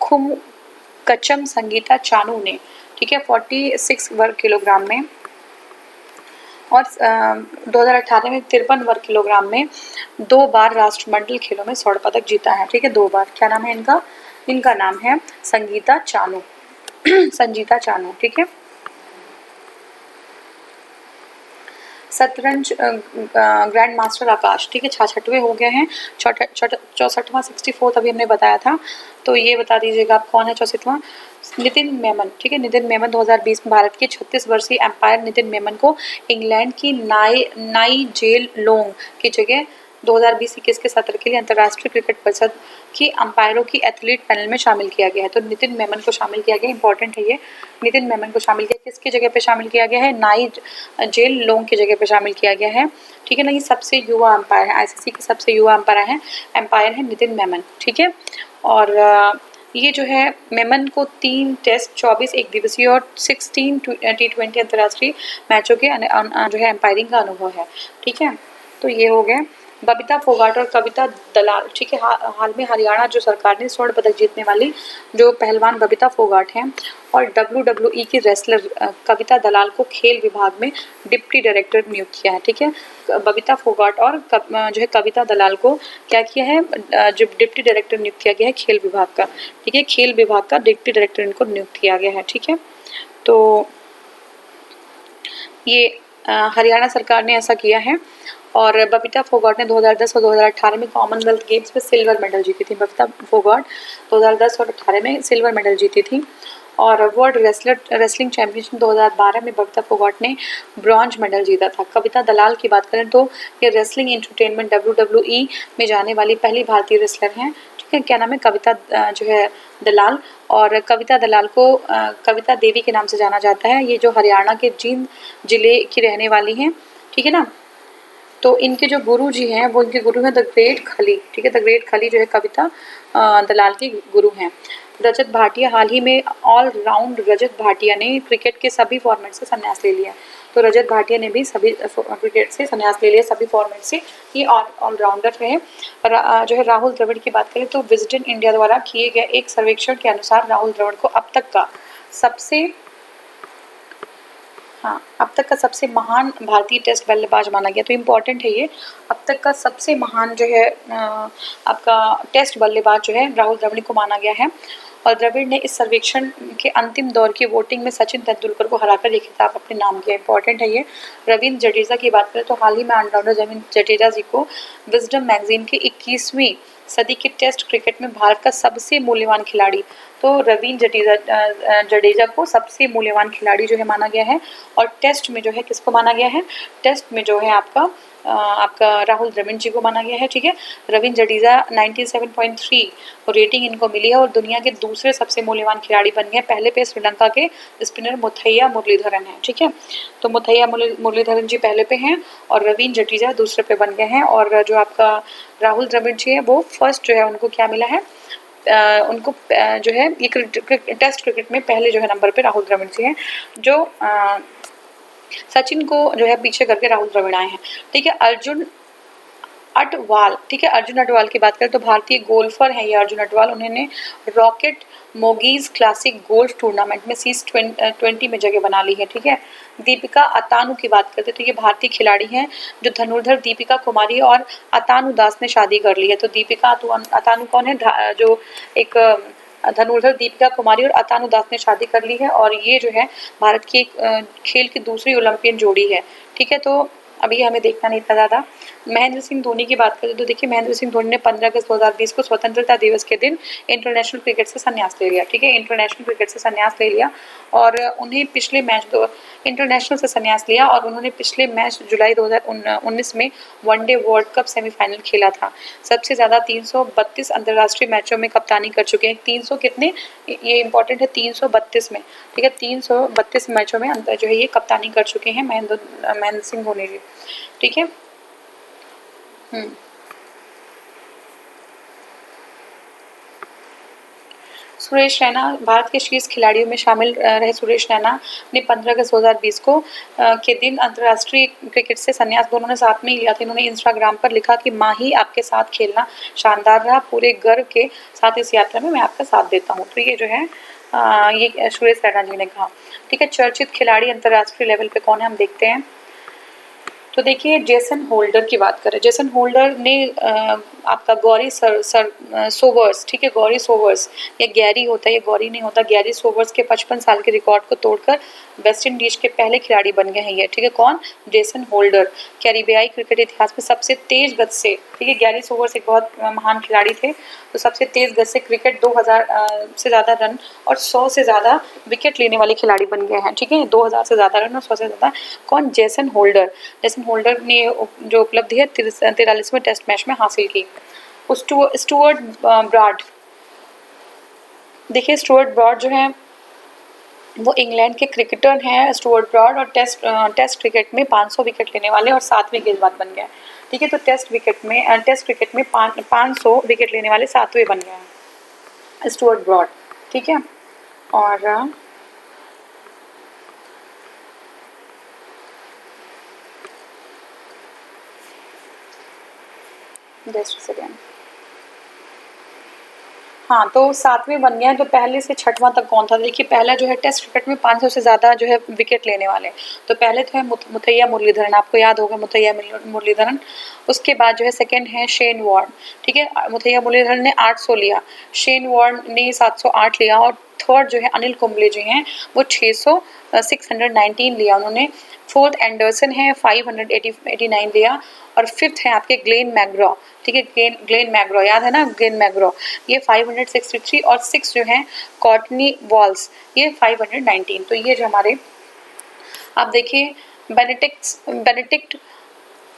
खुम कचम संगीता चानू ने, ठीक है, 46 वर्ग किलोग्राम में और 2018 में 53 वर्ग किलोग्राम में 2 बार राष्ट्रमंडल खेलों में स्वर्ण पदक जीता है, ठीक है, 2 बार। क्या नाम है इनका नाम है संगीता चानू संजीता चानू, ठीक है। शतरंज ग्रैंड मास्टर आकाश, ठीक है, 66वें हो गए हैं, 64वां 64 अभी हमने बताया था, तो ये बता दीजिएगा आप कौन है 64वां, नितिन मेमन, ठीक है, नितिन मेमन 2020 में भारत के 36 वर्षीय एम्पायर नितिन मेमन को इंग्लैंड की नाइजेल लोंग की जगह 2020-21 के सत्र के लिए अंतर्राष्ट्रीय क्रिकेट परिषद की अंपायरों की एथलीट पैनल में शामिल किया गया है। तो नितिन मेमन को शामिल किया गया, इंपॉर्टेंट है ये, नितिन मेमन को शामिल किया, किसकी जगह पे शामिल किया गया है, नाइजेल लोंग की जगह पे शामिल किया गया है, ठीक है ना। ये सबसे युवा अंपायर है, ICC के सबसे युवा अंपायर है नितिन मेमन, ठीक है। और ये जो है मेमन को 3 टेस्ट, 24 एक दिवसीय और 16 T20 अंतर्राष्ट्रीय मैचों के जो है एम्पायरिंग का अनुभव है। ठीक है, तो ये हो गया। बबीता फोगाट और कविता दलाल, ठीक है, हाल में हरियाणा जो सरकार ने स्वर्ण पदक जीतने वाली जो पहलवान बबीता फोगाट हैं और WWE की रेसलर कविता दलाल को खेल विभाग में डिप्टी डायरेक्टर नियुक्त किया है। ठीक है, बबीता फोगाट और जो है कविता दलाल को क्या किया है, जो डिप्टी डायरेक्टर नियुक्त किया गया है खेल विभाग का। ठीक है, खेल विभाग का डिप्टी डायरेक्टर इनको नियुक्त किया गया है। ठीक है, तो ये हरियाणा सरकार ने ऐसा किया है। और बबीता फोगाट ने 2010 और 2018 में कॉमनवेल्थ गेम्स में सिल्वर मेडल जीती थी। बबीता फोगाट 2010 और 18 में सिल्वर मेडल जीती थी। और वर्ल्ड रेसलिंग चैंपियनशिप 2012 में बबीता फोगाट ने ब्रॉन्ज मेडल जीता था। कविता दलाल की बात करें तो ये रेसलिंग एंटरटेनमेंट WWE में जाने वाली पहली भारतीय रेसलर हैं। ठीक है, क्या नाम है, कविता जो है दलाल। और कविता दलाल को कविता देवी के नाम से जाना जाता है। ये जो हरियाणा के जींद जिले की रहने वाली हैं। ठीक है ना, तो इनके जो गुरु जी हैं वो इनके गुरु हैं द ग्रेट खली। ठीक है, द ग्रेट खली जो है कविता दलाल के गुरु हैं। रजत भाटिया, हाल ही में ऑलराउंड रजत भाटिया ने क्रिकेट के सभी फॉर्मेट से संन्यास ले लिया। तो रजत भाटिया ने भी सभी क्रिकेट से संन्यास ले लिया, सभी फॉर्मेट से। ये ऑलराउंडर रहे। जो है राहुल द्रविड़ की बात करें तो विजडन इंडिया द्वारा किए गए एक सर्वेक्षण के अनुसार राहुल द्रविड़ को अब तक का सबसे महान भारतीय टेस्ट बल्लेबाज माना गया। तो इम्पोर्टेंट है ये, अब तक का सबसे महान जो है आपका टेस्ट बल्लेबाज जो है राहुल द्रविड़ को माना गया है। और द्रविड़ ने इस सर्वेक्षण के अंतिम दौर की वोटिंग में सचिन तेंदुलकर को हराकर ये खिताब अपने नाम किया। इंपॉर्टेंट है ये। रविंद्र जडेजा की बात करें तो हाल ही में ऑलराउंडर रविंद्र जडेजा जी को विजडम मैगजीन के 21वीं सदी के टेस्ट क्रिकेट में भारत का सबसे मूल्यवान खिलाड़ी, तो रविंद्र जडेजा को सबसे मूल्यवान खिलाड़ी जो है माना गया है। और टेस्ट में जो है किसको माना गया है, टेस्ट में जो है आपका राहुल द्रविड़ जी को माना गया है। ठीक है, रविंद्र जडेजा 97.3 रेटिंग इनको मिली है और दुनिया के दूसरे सबसे मूल्यवान खिलाड़ी बन गए। पहले पे श्रीलंका के स्पिनर मुथैया मुरलीधरन है। ठीक है, तो मुथैया मुरलीधरन जी पहले पे हैं और रविंद्र जडेजा दूसरे पे बन गए हैं। और जो आपका राहुल द्रविड़ जी है वो फर्स्ट जो है उनको क्या मिला है, उनको जो है ये टेस्ट क्रिकेट में पहले जो है नंबर पे राहुल द्रविड़ जी हैं, जो सचिन को जो है पीछे करके राहुल द्रविड़ आए हैं। ठीक है, अर्जुन अटवाल, ठीक है, अर्जुन अटवाल की बात करें तो भारतीय गोल्फर हैं ये अर्जुन अटवाल। उन्होंने रॉकेट मोगीज क्लासिक गोल्फ टूर्नामेंट में सीज 20 में जगह बना ली है। ठीक है, दीपिका अतानु की बात करते तो ये भारतीय खिलाड़ी हैं जो धनुर्धर दीपिका कुमारी और अतानु दास ने शादी कर ली है। तो दीपिका अतानु कौन है, जो एक धनुर्धर दीपिका कुमारी और अतानु दास ने शादी कर ली है। और ये जो है भारत की खेल की दूसरी ओलंपियन जोड़ी है। ठीक है, तो अभी हमें देखना नहीं था ज़्यादा। महेंद्र सिंह धोनी की बात करें तो देखिए महेंद्र सिंह धोनी ने 15 अगस्त 2020 को स्वतंत्रता दिवस के दिन इंटरनेशनल क्रिकेट से संन्यास ले लिया। ठीक है, इंटरनेशनल क्रिकेट से संन्यास ले लिया और उन्हें पिछले मैच इंटरनेशनल से संन्यास लिया और उन्होंने पिछले मैच जुलाई 2019 में वनडे वर्ल्ड कप सेमीफाइनल खेला था। सबसे ज़्यादा 332 अंतर्राष्ट्रीय मैचों में कप्तानी कर चुके हैं। 300 कितने, ये इंपॉर्टेंट है, 332 में। ठीक है, 332 मैचों में जो है ये कप्तानी कर चुके हैं महेंद्र सिंह धोनी जी। ठीक है, सुरेश रैना भारत के शीर्ष खिलाड़ियों में शामिल रहे। सुरेश रैना ने 15 अगस्त 2020 को के दिन अंतर्राष्ट्रीय क्रिकेट से संन्यास दोनों ने साथ में ही लिया था। इन्होंने इंस्टाग्राम पर लिखा कि माँ ही आपके साथ खेलना शानदार रहा, पूरे गर्व के साथ इस यात्रा में मैं आपका साथ देता हूँ। तो ये जो है ये सुरेश रैना जी ने कहा। ठीक है, चर्चित खिलाड़ी अंतर्राष्ट्रीय लेवल पे कौन है हम देखते हैं। तो देखिए जेसन होल्डर की बात करें, जेसन होल्डर ने आपका गौरी सोवर्स, ठीक है, गौरी सोवर्स, ये गैरी होता है, ये गौरी नहीं होता, गैरी सोवर्स के 55 साल के रिकॉर्ड को तोड़कर वेस्ट इंडीज के पहले खिलाड़ी बन गए हैं ये। ठीक है, कौन, जेसन होल्डर। कैरिबियाई क्रिकेट इतिहास में सबसे तेज गति से, ठीक है, गैरी सोवर्स एक बहुत महान खिलाड़ी थे, तो सबसे तेज गति से क्रिकेट 2000 से ज़्यादा रन और 100 से ज़्यादा विकेट लेने वाले खिलाड़ी बन गए हैं। ठीक है, 2000 से ज़्यादा रन और 100 से ज़्यादा, कौन, जेसन होल्डर। जेसन होल्डर ने जो उपलब्धि है 43वें टेस्ट मैच में हासिल की। स्टुअर्ट ब्रॉड, देखिए स्टुअर्ट ब्रॉड जो है वो इंग्लैंड के क्रिकेटर हैं स्टुअर्ट ब्रॉड, और टेस्ट क्रिकेट में 500 विकेट लेने वाले और 7वें गेंदबाज बन गए। ठीक है, तो टेस्ट क्रिकेट में 500 विकेट लेने वाले 7वें बन गए हैं। स्टुअर्ट ब्रॉड, ठीक है। और जस्ट सेकेंड, हाँ तो 7वें बन गया है। तो पहले से 6वां तक कौन था? देखिए पहला जो है टेस्ट क्रिकेट में 500 से ज़्यादा जो है विकेट लेने वाले, तो पहले तो है मुथैया मुरलीधरन, आपको याद होगा मुथैया मुरलीधरन। उसके बाद जो है सेकंड है शेन वॉर्न, ठीक है। मुथैया मुरलीधरन ने 800 लिया, शेन वॉर्न ने 708 लिया, और थर्ड जो है अनिल कुंबले जी हैं वो 619 लिया उन्होंने। फोर्थ एंडरसन है 589 लिया, और फिफ्थ है आपके ग्लेन मैग्रॉ, ठीक है। ग्लेन मैग्रॉ याद है ना, ग्लेन मैग्रॉ, ये 563, और सिक्स जो है कॉर्टनी वॉल्स, ये 519। तो ये जो हमारे, आप देखिए बेनेडिक्ट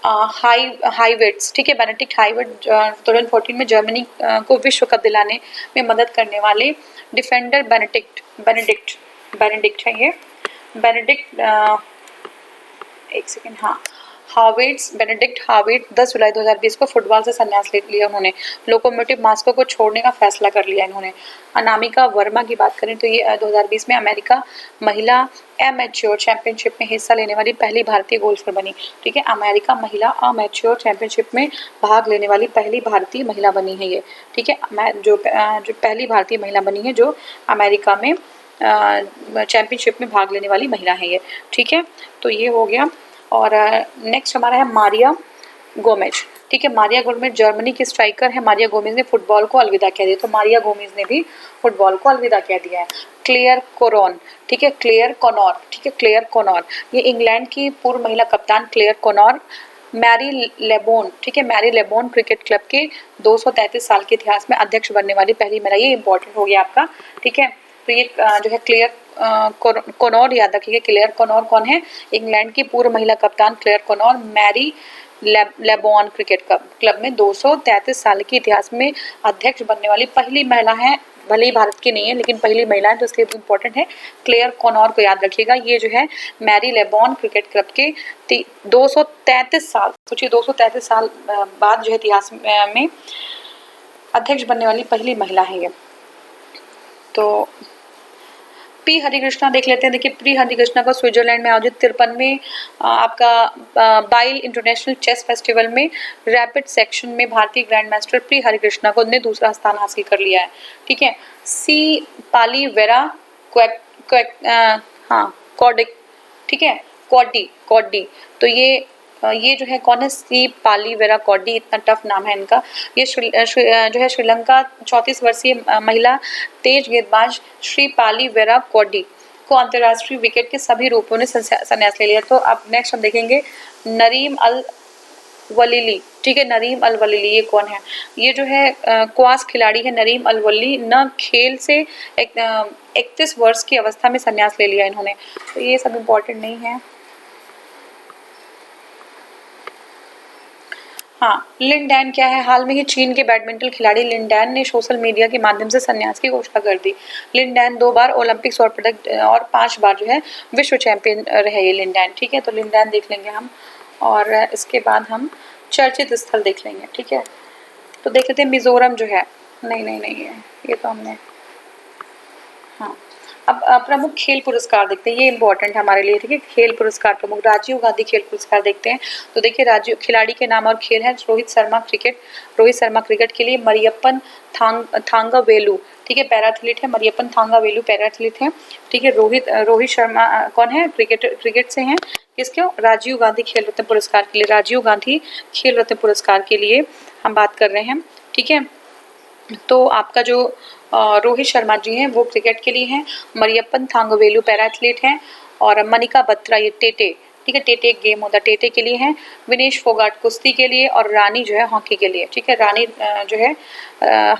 हाईवेट्स, ठीक है। बेनेडिक्ट हाईवेट 2014 में जर्मनी को विश्व कप दिलाने में मदद करने वाले डिफेंडर बेनेडिक्ट है ये। बेनेडिक्ट एक सेकेंड, हाँ, बेनेडिक्ट हार्वेट 10 जुलाई 2020 को फुटबॉल से संन्यास ले लिया उन्होंने। लोकोमोटिव मॉस्को को छोड़ने का फैसला कर लिया इन्होंने। अनामिका वर्मा की बात करें तो ये 2020 में अमेरिका महिला एमेच्योर चैंपियनशिप में हिस्सा लेने वाली पहली भारतीय गोल्फर बनी, ठीक है। अमेरिका महिला अमेच्योर चैंपियनशिप में भाग लेने वाली पहली भारतीय महिला बनी है ये, ठीक है। जो पहली भारतीय महिला बनी है जो अमेरिका में चैंपियनशिप में भाग लेने वाली महिला है ये, ठीक है। तो ये हो गया। और नेक्स्ट हमारा है मारिया गोमेज, ठीक है। मारिया गोमेज जर्मनी की स्ट्राइकर है। मारिया गोमेज ने फुटबॉल को अलविदा कह दिया, तो मारिया गोमेज ने भी फुटबॉल को अलविदा कह दिया है। क्लेयर कोरॉन, ठीक है, क्लेयर कॉनॉर, ठीक है, क्लेयर कॉनॉर, ये इंग्लैंड की पूर्व महिला कप्तान क्लेयर कॉनॉर मैरी लेबोन, ठीक है, मैरी लेबोन क्रिकेट क्लब के 233 साल के इतिहास में अध्यक्ष बनने वाली पहली महिला, ये इंपॉर्टेंट हो गया आपका, ठीक है। तो ये जो है क्लेयर कॉनॉर याद रखिए। क्लेयर कॉनॉर कौन है? इंग्लैंड की पूर्व महिला कप्तान Claire Connor Marylebone cricket club में 233 साल के इतिहास में अध्यक्ष बनने वाली पहली महिला है। भले ही भारत की नहीं है लेकिन पहली महिला है, तो इसलिए इंपॉर्टेंट है। क्लेयर कॉनॉर को याद रखिएगा। ये जो है मैरी लेबोन क्रिकेट क्लब के 233 साल, सोचिए 233 साल बाद जो है इतिहास में अध्यक्ष बनने वाली पहली महिला है ये। तो पी हरिकृष्णा देख लेते हैं। देखिए पी हरिकृष्णा को स्विट्जरलैंड में आयोजित 53वें आपका बाइल इंटरनेशनल चेस फेस्टिवल में रैपिड सेक्शन में भारतीय ग्रैंड मास्टर पी हरिकृष्णा को ने दूसरा स्थान हासिल कर लिया है, ठीक है। सी पाली वेरा कॉडिक, ठीक है, कॉडी। तो ये जो है कौन है? सी पाली वेरा कॉडी, इतना टफ नाम है इनका। ये जो है श्रीलंका 34 वर्षीय महिला तेज गेंदबाज श्री पाली वेरा कॉडी को अंतर्राष्ट्रीय विकेट के सभी रूपों ने संन्यास ले लिया। तो अब नेक्स्ट हम देखेंगे नरीम अल वलीली, ठीक है, नरीम अल वलीली, ये कौन है? ये जो है क्वास खिलाड़ी है नरीम अल वलीली, न खेल से 31 वर्ष की अवस्था में संन्यास ले लिया इन्होंने। तो ये सब इम्पोर्टेंट नहीं है। हाँ, लिन डैन क्या है? हाल में ही चीन के बैडमिंटन खिलाड़ी लिन डैन ने सोशल मीडिया के माध्यम से संन्यास की घोषणा कर दी। लिन डैन 2 बार ओलंपिक स्वर्ण पदक और 5 बार जो है विश्व चैंपियन रहे ये लिन डैन, ठीक है। तो लिन डैन देख लेंगे हम, और इसके बाद हम चर्चित स्थल देख लेंगे, ठीक है। तो देख लेते हैं मिजोरम जो है, नहीं है ये तो हमने, हाँ। अब प्रमुख खेल पुरस्कार देखते हैं, ये इंपॉर्टेंट है हमारे लिए, ठीक है। खेल पुरस्कार प्रमुख राजीव गांधी खेल पुरस्कार देखते हैं। तो देखिए राजीव खिलाड़ी के नाम और खेल है रोहित शर्मा क्रिकेट के लिए मरियप्पन थांगावेलु, ठीक है, पैराथलीट है। मरियप्पन थांगावेलु पैराथलीट है, ठीक है। रोहित शर्मा कौन है? क्रिकेट से हैं। किसके? राजीव गांधी खेल रत्न पुरस्कार के लिए, राजीव गांधी खेल रत्न पुरस्कार के लिए हम बात कर रहे हैं, ठीक है। तो आपका जो रोहित शर्मा जी हैं वो क्रिकेट के लिए हैं, मरियप्पन थांगवेलु पैरा एथलीट हैं, और मनिका बत्रा ये टेटे, ठीक है, टेटे एक गेम होता है, टेटे के लिए हैं। विनेश फोगाट कुश्ती के लिए, और रानी जो है हॉकी के लिए, ठीक है। रानी जो है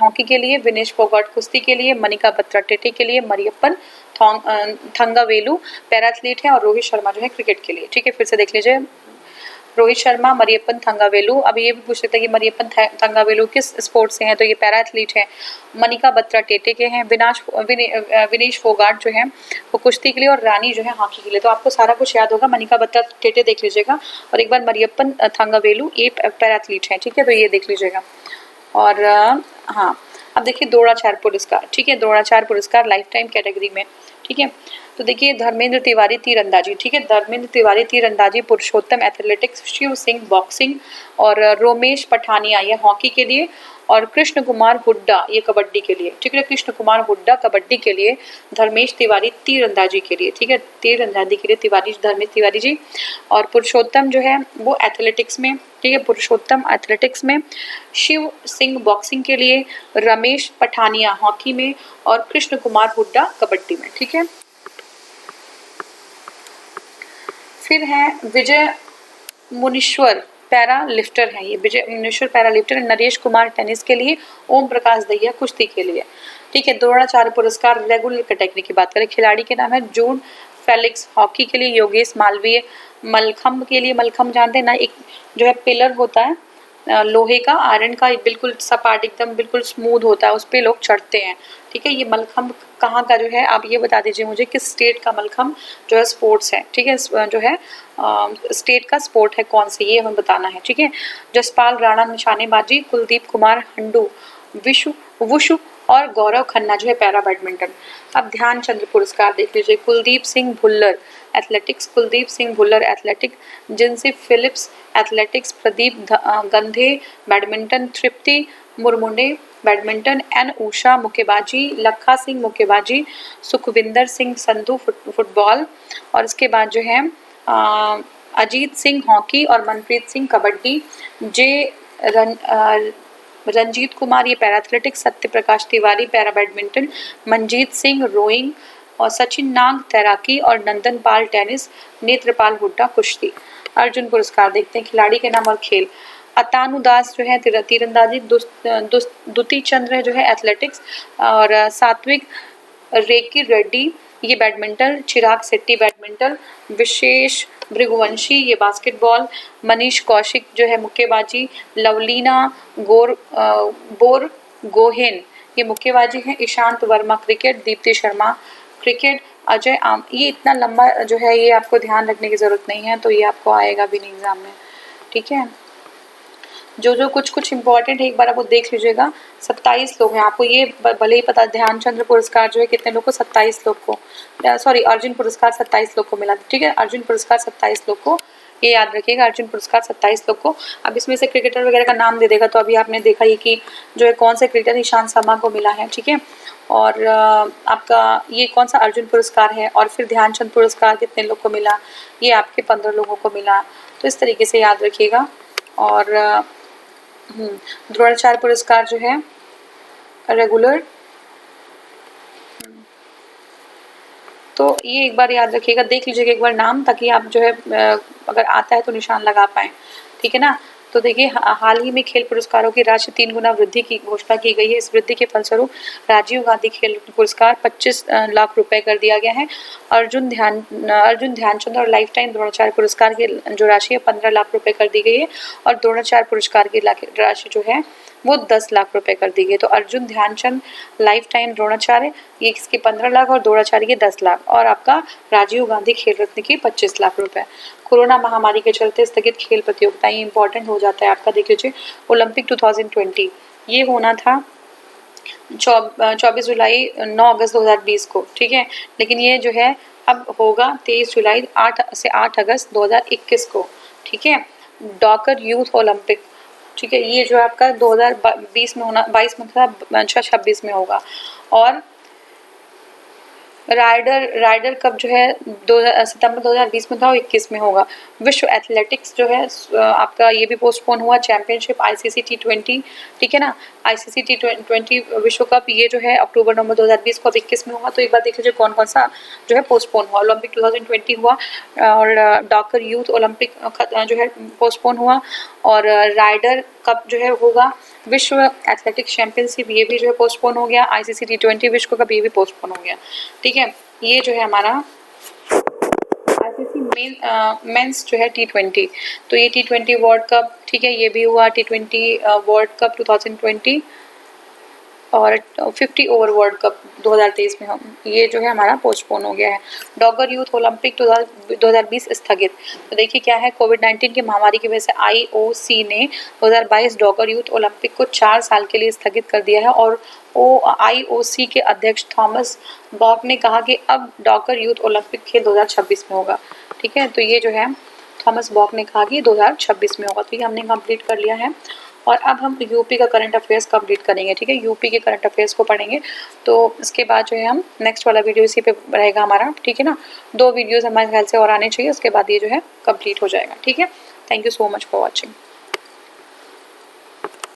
हॉकी के लिए, विनेश फोगाट कुश्ती के लिए, मनिका बत्रा टेटे के लिए, मरियप्पन थांगावेलु पैरा एथलीट है, और रोहित शर्मा जो है क्रिकेट के लिए, ठीक है। फिर से देख लीजिए, रोहित शर्मा, मरियप्पन थांगावेलु। अब ये भी पूछ सकते हैं कि मरियप्पन थांगावेलु किस स्पोर्ट से हैं? तो ये पैरा एथलीट है। मनिका बत्रा टेटे के हैं। विनेश फोगाट जो है वो कुश्ती के लिए, और रानी जो है हॉकी के लिए। तो आपको सारा कुछ याद होगा। मनिका बत्रा टेटे देख लीजिएगा, और एक बार मरियप्पन थांगावेलु ये पैरा एथलीट है, ठीक है। तो ये देख लीजिएगा। और हाँ, अब देखिए द्रोणाचार्य पुरस्कार, ठीक है, द्रोणाचार्य पुरस्कार लाइफ टाइम कैटेगरी में, ठीक है। तो देखिए धर्मेंद्र तिवारी तीरंदाजी, ठीक है, धर्मेंद्र तिवारी तीरंदाजी, पुरुषोत्तम एथलेटिक्स, शिव सिंह बॉक्सिंग और रोमेश पठानिया ये हॉकी के लिए, और कृष्ण कुमार हुड्डा ये कबड्डी के लिए, ठीक है, कृष्ण कुमार हुड्डा कबड्डी के लिए, धर्मेश तिवारी तीरंदाजी के लिए, ठीक है, तीरंदाजी के लिए तिवारी धर्मेश तिवारी जी, और पुरुषोत्तम जो है वो एथलेटिक्स में, ठीक है, पुरुषोत्तम एथलेटिक्स में, शिव सिंह बॉक्सिंग के लिए, रमेश पठानिया हॉकी में और कृष्ण कुमार हुड्डा कबड्डी में, ठीक है। फिर है विजय मुनीश्वर पैरा लिफ्टर है, ये विजय मुनीश्वर para lifter, Naresh Kumar tennis के लिए, ओम प्रकाश दहिया कुश्ती के लिए, ठीक है। द्रोणाचार्य पुरस्कार रेगुलर कैटेगरी की बात करें, खिलाड़ी के नाम है जून फेलिक्स हॉकी के लिए, योगेश मालवीय मलखम्ब के लिए, मलखम्ब जानते हैं ना, एक जो है पिलर होता है लोहे का, आयरन का, बिल्कुल सपाट एकदम बिल्कुल स्मूथ होता है, उस पर लोग चढ़ते हैं, ठीक है। ये मलखम्ब कहाँ का जो है आप ये बता दीजिए मुझे, किस स्टेट का मलखम्ब जो है स्पोर्ट्स है, ठीक है, जो है स्टेट का स्पोर्ट है कौन से, ये हमें बताना है, ठीक है। जसपाल राणा निशानेबाजी, कुलदीप कुमार हंडू विश्व वुशु और गौरव खन्ना जो है पैरा बैडमिंटन। अब ध्यानचंद्र पुरस्कार देख लीजिए, Kuldeep Singh Bhullar athletics, Kuldeep Singh Bhullar athletics, Jincy Philips athletics, Pradeep Gandhe badminton, Tripti Murgunde badminton, N Usha मुक्केबाजी, लखा सिंह मुक्केबाजी, सुखविंदर सिंह संधू फुटबॉल, और इसके बाद जो है अजीत सिंह हॉकी और मनप्रीत सिंह कबड्डी, रंजीत कुमार ये para athletics, Satya Prakash Tiwari para badminton, Manjeet Singh rowing और सचिन नाग तैराकी और नंदन पाल टेनिस, नेत्रपाल हुड्डा कुश्ती। अर्जुन पुरस्कार देखते हैं, खिलाड़ी के नाम और खेल, अतानु दास जो है तीरंदाजी, दुती चंद्र जो है एथलेटिक्स, और सात्विक रेकी रेड्डी ये बैडमिंटन, चिराग शेट्टी बैडमिंटन, विशेष भृगुवंशी ये बास्केटबॉल, मनीष कौशिक जो है मुक्केबाजी, लवलीना बोर गोहेन ये मुक्केबाजी है, ईशांत वर्मा क्रिकेट, दीप्ति शर्मा क्रिकेट, अजय आम, ये इतना लंबा जो है ये आपको ध्यान रखने की ज़रूरत नहीं है, तो ये आपको आएगा भी नहीं एग्जाम में, ठीक है। जो कुछ इंपॉर्टेंट है एक बार आप वो देख लीजिएगा। 27 लोग हैं, आपको ये भले ही पता, ध्यानचंद्र पुरस्कार जो है कितने लोग को, 27 लोग को, सॉरी अर्जुन पुरस्कार 27 लोग को मिला, ठीक है, अर्जुन पुरस्कार 27 लोग को, ये याद रखिएगा, अर्जुन पुरस्कार 27 लोग को। अब इसमें से क्रिकेटर वगैरह का नाम दे देगा, तो अभी आपने देखा ही कि जो है कौन से क्रिकेटर ईशांत शर्मा को मिला है, ठीक है, और आपका ये कौन सा अर्जुन पुरस्कार है, और फिर ध्यानचंद पुरस्कार कितने लोग को मिला, ये आपके 15 लोगों को मिला, तो इस तरीके से याद रखिएगा। और द्रोणाचार्य पुरस्कार जो है रेगुलर, तो ये एक बार याद रखिएगा, देख लीजिएगा एक बार नाम, ताकि आप जो है अगर आता है तो निशान लगा पाएँ, ठीक है ना। तो देखिए हाल ही में खेल पुरस्कारों की राशि 3 गुना वृद्धि की घोषणा की गई है। इस वृद्धि के फलस्वरूप राजीव गांधी खेल पुरस्कार 25 लाख रुपए कर दिया गया है। अर्जुन ध्यानचंद और लाइफ टाइम द्रोणाचार्य पुरस्कार की जो राशि है 15 लाख रुपए कर दी गई है, और द्रोणाचार्य पुरस्कार की राशि जो है वो 10 लाख रुपए कर दी गई। तो अर्जुन ध्यानचंद, लाइफ टाइम द्रोणाचार्य ये इसके 15 लाख और द्रोणाचार्य के 10 लाख, और आपका राजीव गांधी खेल रत्न की 25 लाख रुपए। कोरोना महामारी के चलते स्थगित खेल प्रतियोगिताएं इंपॉर्टेंट हो जाता है आपका, देख लीजिए ओलंपिक 2020 ये होना था 24 जुलाई 9 अगस्त 2020 को, ठीक है, लेकिन ये जो है अब होगा 23 जुलाई 8 से 8 अगस्त 2021 को, ठीक है। डॉकर यूथ ओलंपिक, ठीक है, ये जो आपका 2020 में होना, 22 में था, 26 में होगा। और राइडर कप जो है सितंबर 2020 में था और 21 में होगा। विश्व एथलेटिक्स जो है आपका ये भी पोस्टपोन हुआ। चैंपियनशिप ICC T20, ठीक है ना, ICC T20 विश्व कप ये जो है अक्टूबर नवंबर 2020 को, अब 21 में होगा। तो एक बार देख लीजिए कौन कौन सा जो है पोस्टपोन हुआ। ओलंपिक 2020 हुआ, और डॉकर यूथ ओलंपिक जो है पोस्टपोन हुआ, और राइडर कप जो है होगा। विश्व एथलेटिक्स चैंपियनशिप ये भी जो है पोस्टपोन हो गया। ICC T20 विश्व कप ये भी पोस्टपोन हो गया, ठीक है। ये जो है हमारा ICC मेंस जो है T20, तो ये T20 वर्ल्ड कप, ठीक है, ये भी हुआ T20 वर्ल्ड कप 2020, और 50 ओवर वर्ल्ड कप 2023 में हम ये जो है हमारा पोस्टपोन हो गया है। डॉगर यूथ ओलंपिक 2020 स्थगित। तो देखिए क्या है, कोविड-19 की महामारी की वजह से IOC ने 2022 डॉगर यूथ ओलंपिक को 4 साल के लिए स्थगित कर दिया है और IOC के अध्यक्ष थॉमस बॉक ने कहा कि अब डॉगर यूथ ओलंपिक खेल 2026 में होगा। ठीक है, तो ये जो है थॉमस बॉक ने कहा कि 2026 में होगा। तो ये हमने कंप्लीट कर लिया है और अब हम यूपी का करंट अफेयर्स कंप्लीट करेंगे। ठीक है, यूपी के करंट अफेयर्स को पढ़ेंगे। तो इसके बाद जो है हम नेक्स्ट वाला वीडियो इसी पे रहेगा हमारा। ठीक है ना, 2 वीडियोस हमारे ख्याल से और आने चाहिए, उसके बाद ये जो है कंप्लीट हो जाएगा। ठीक है, thank you so much for watching.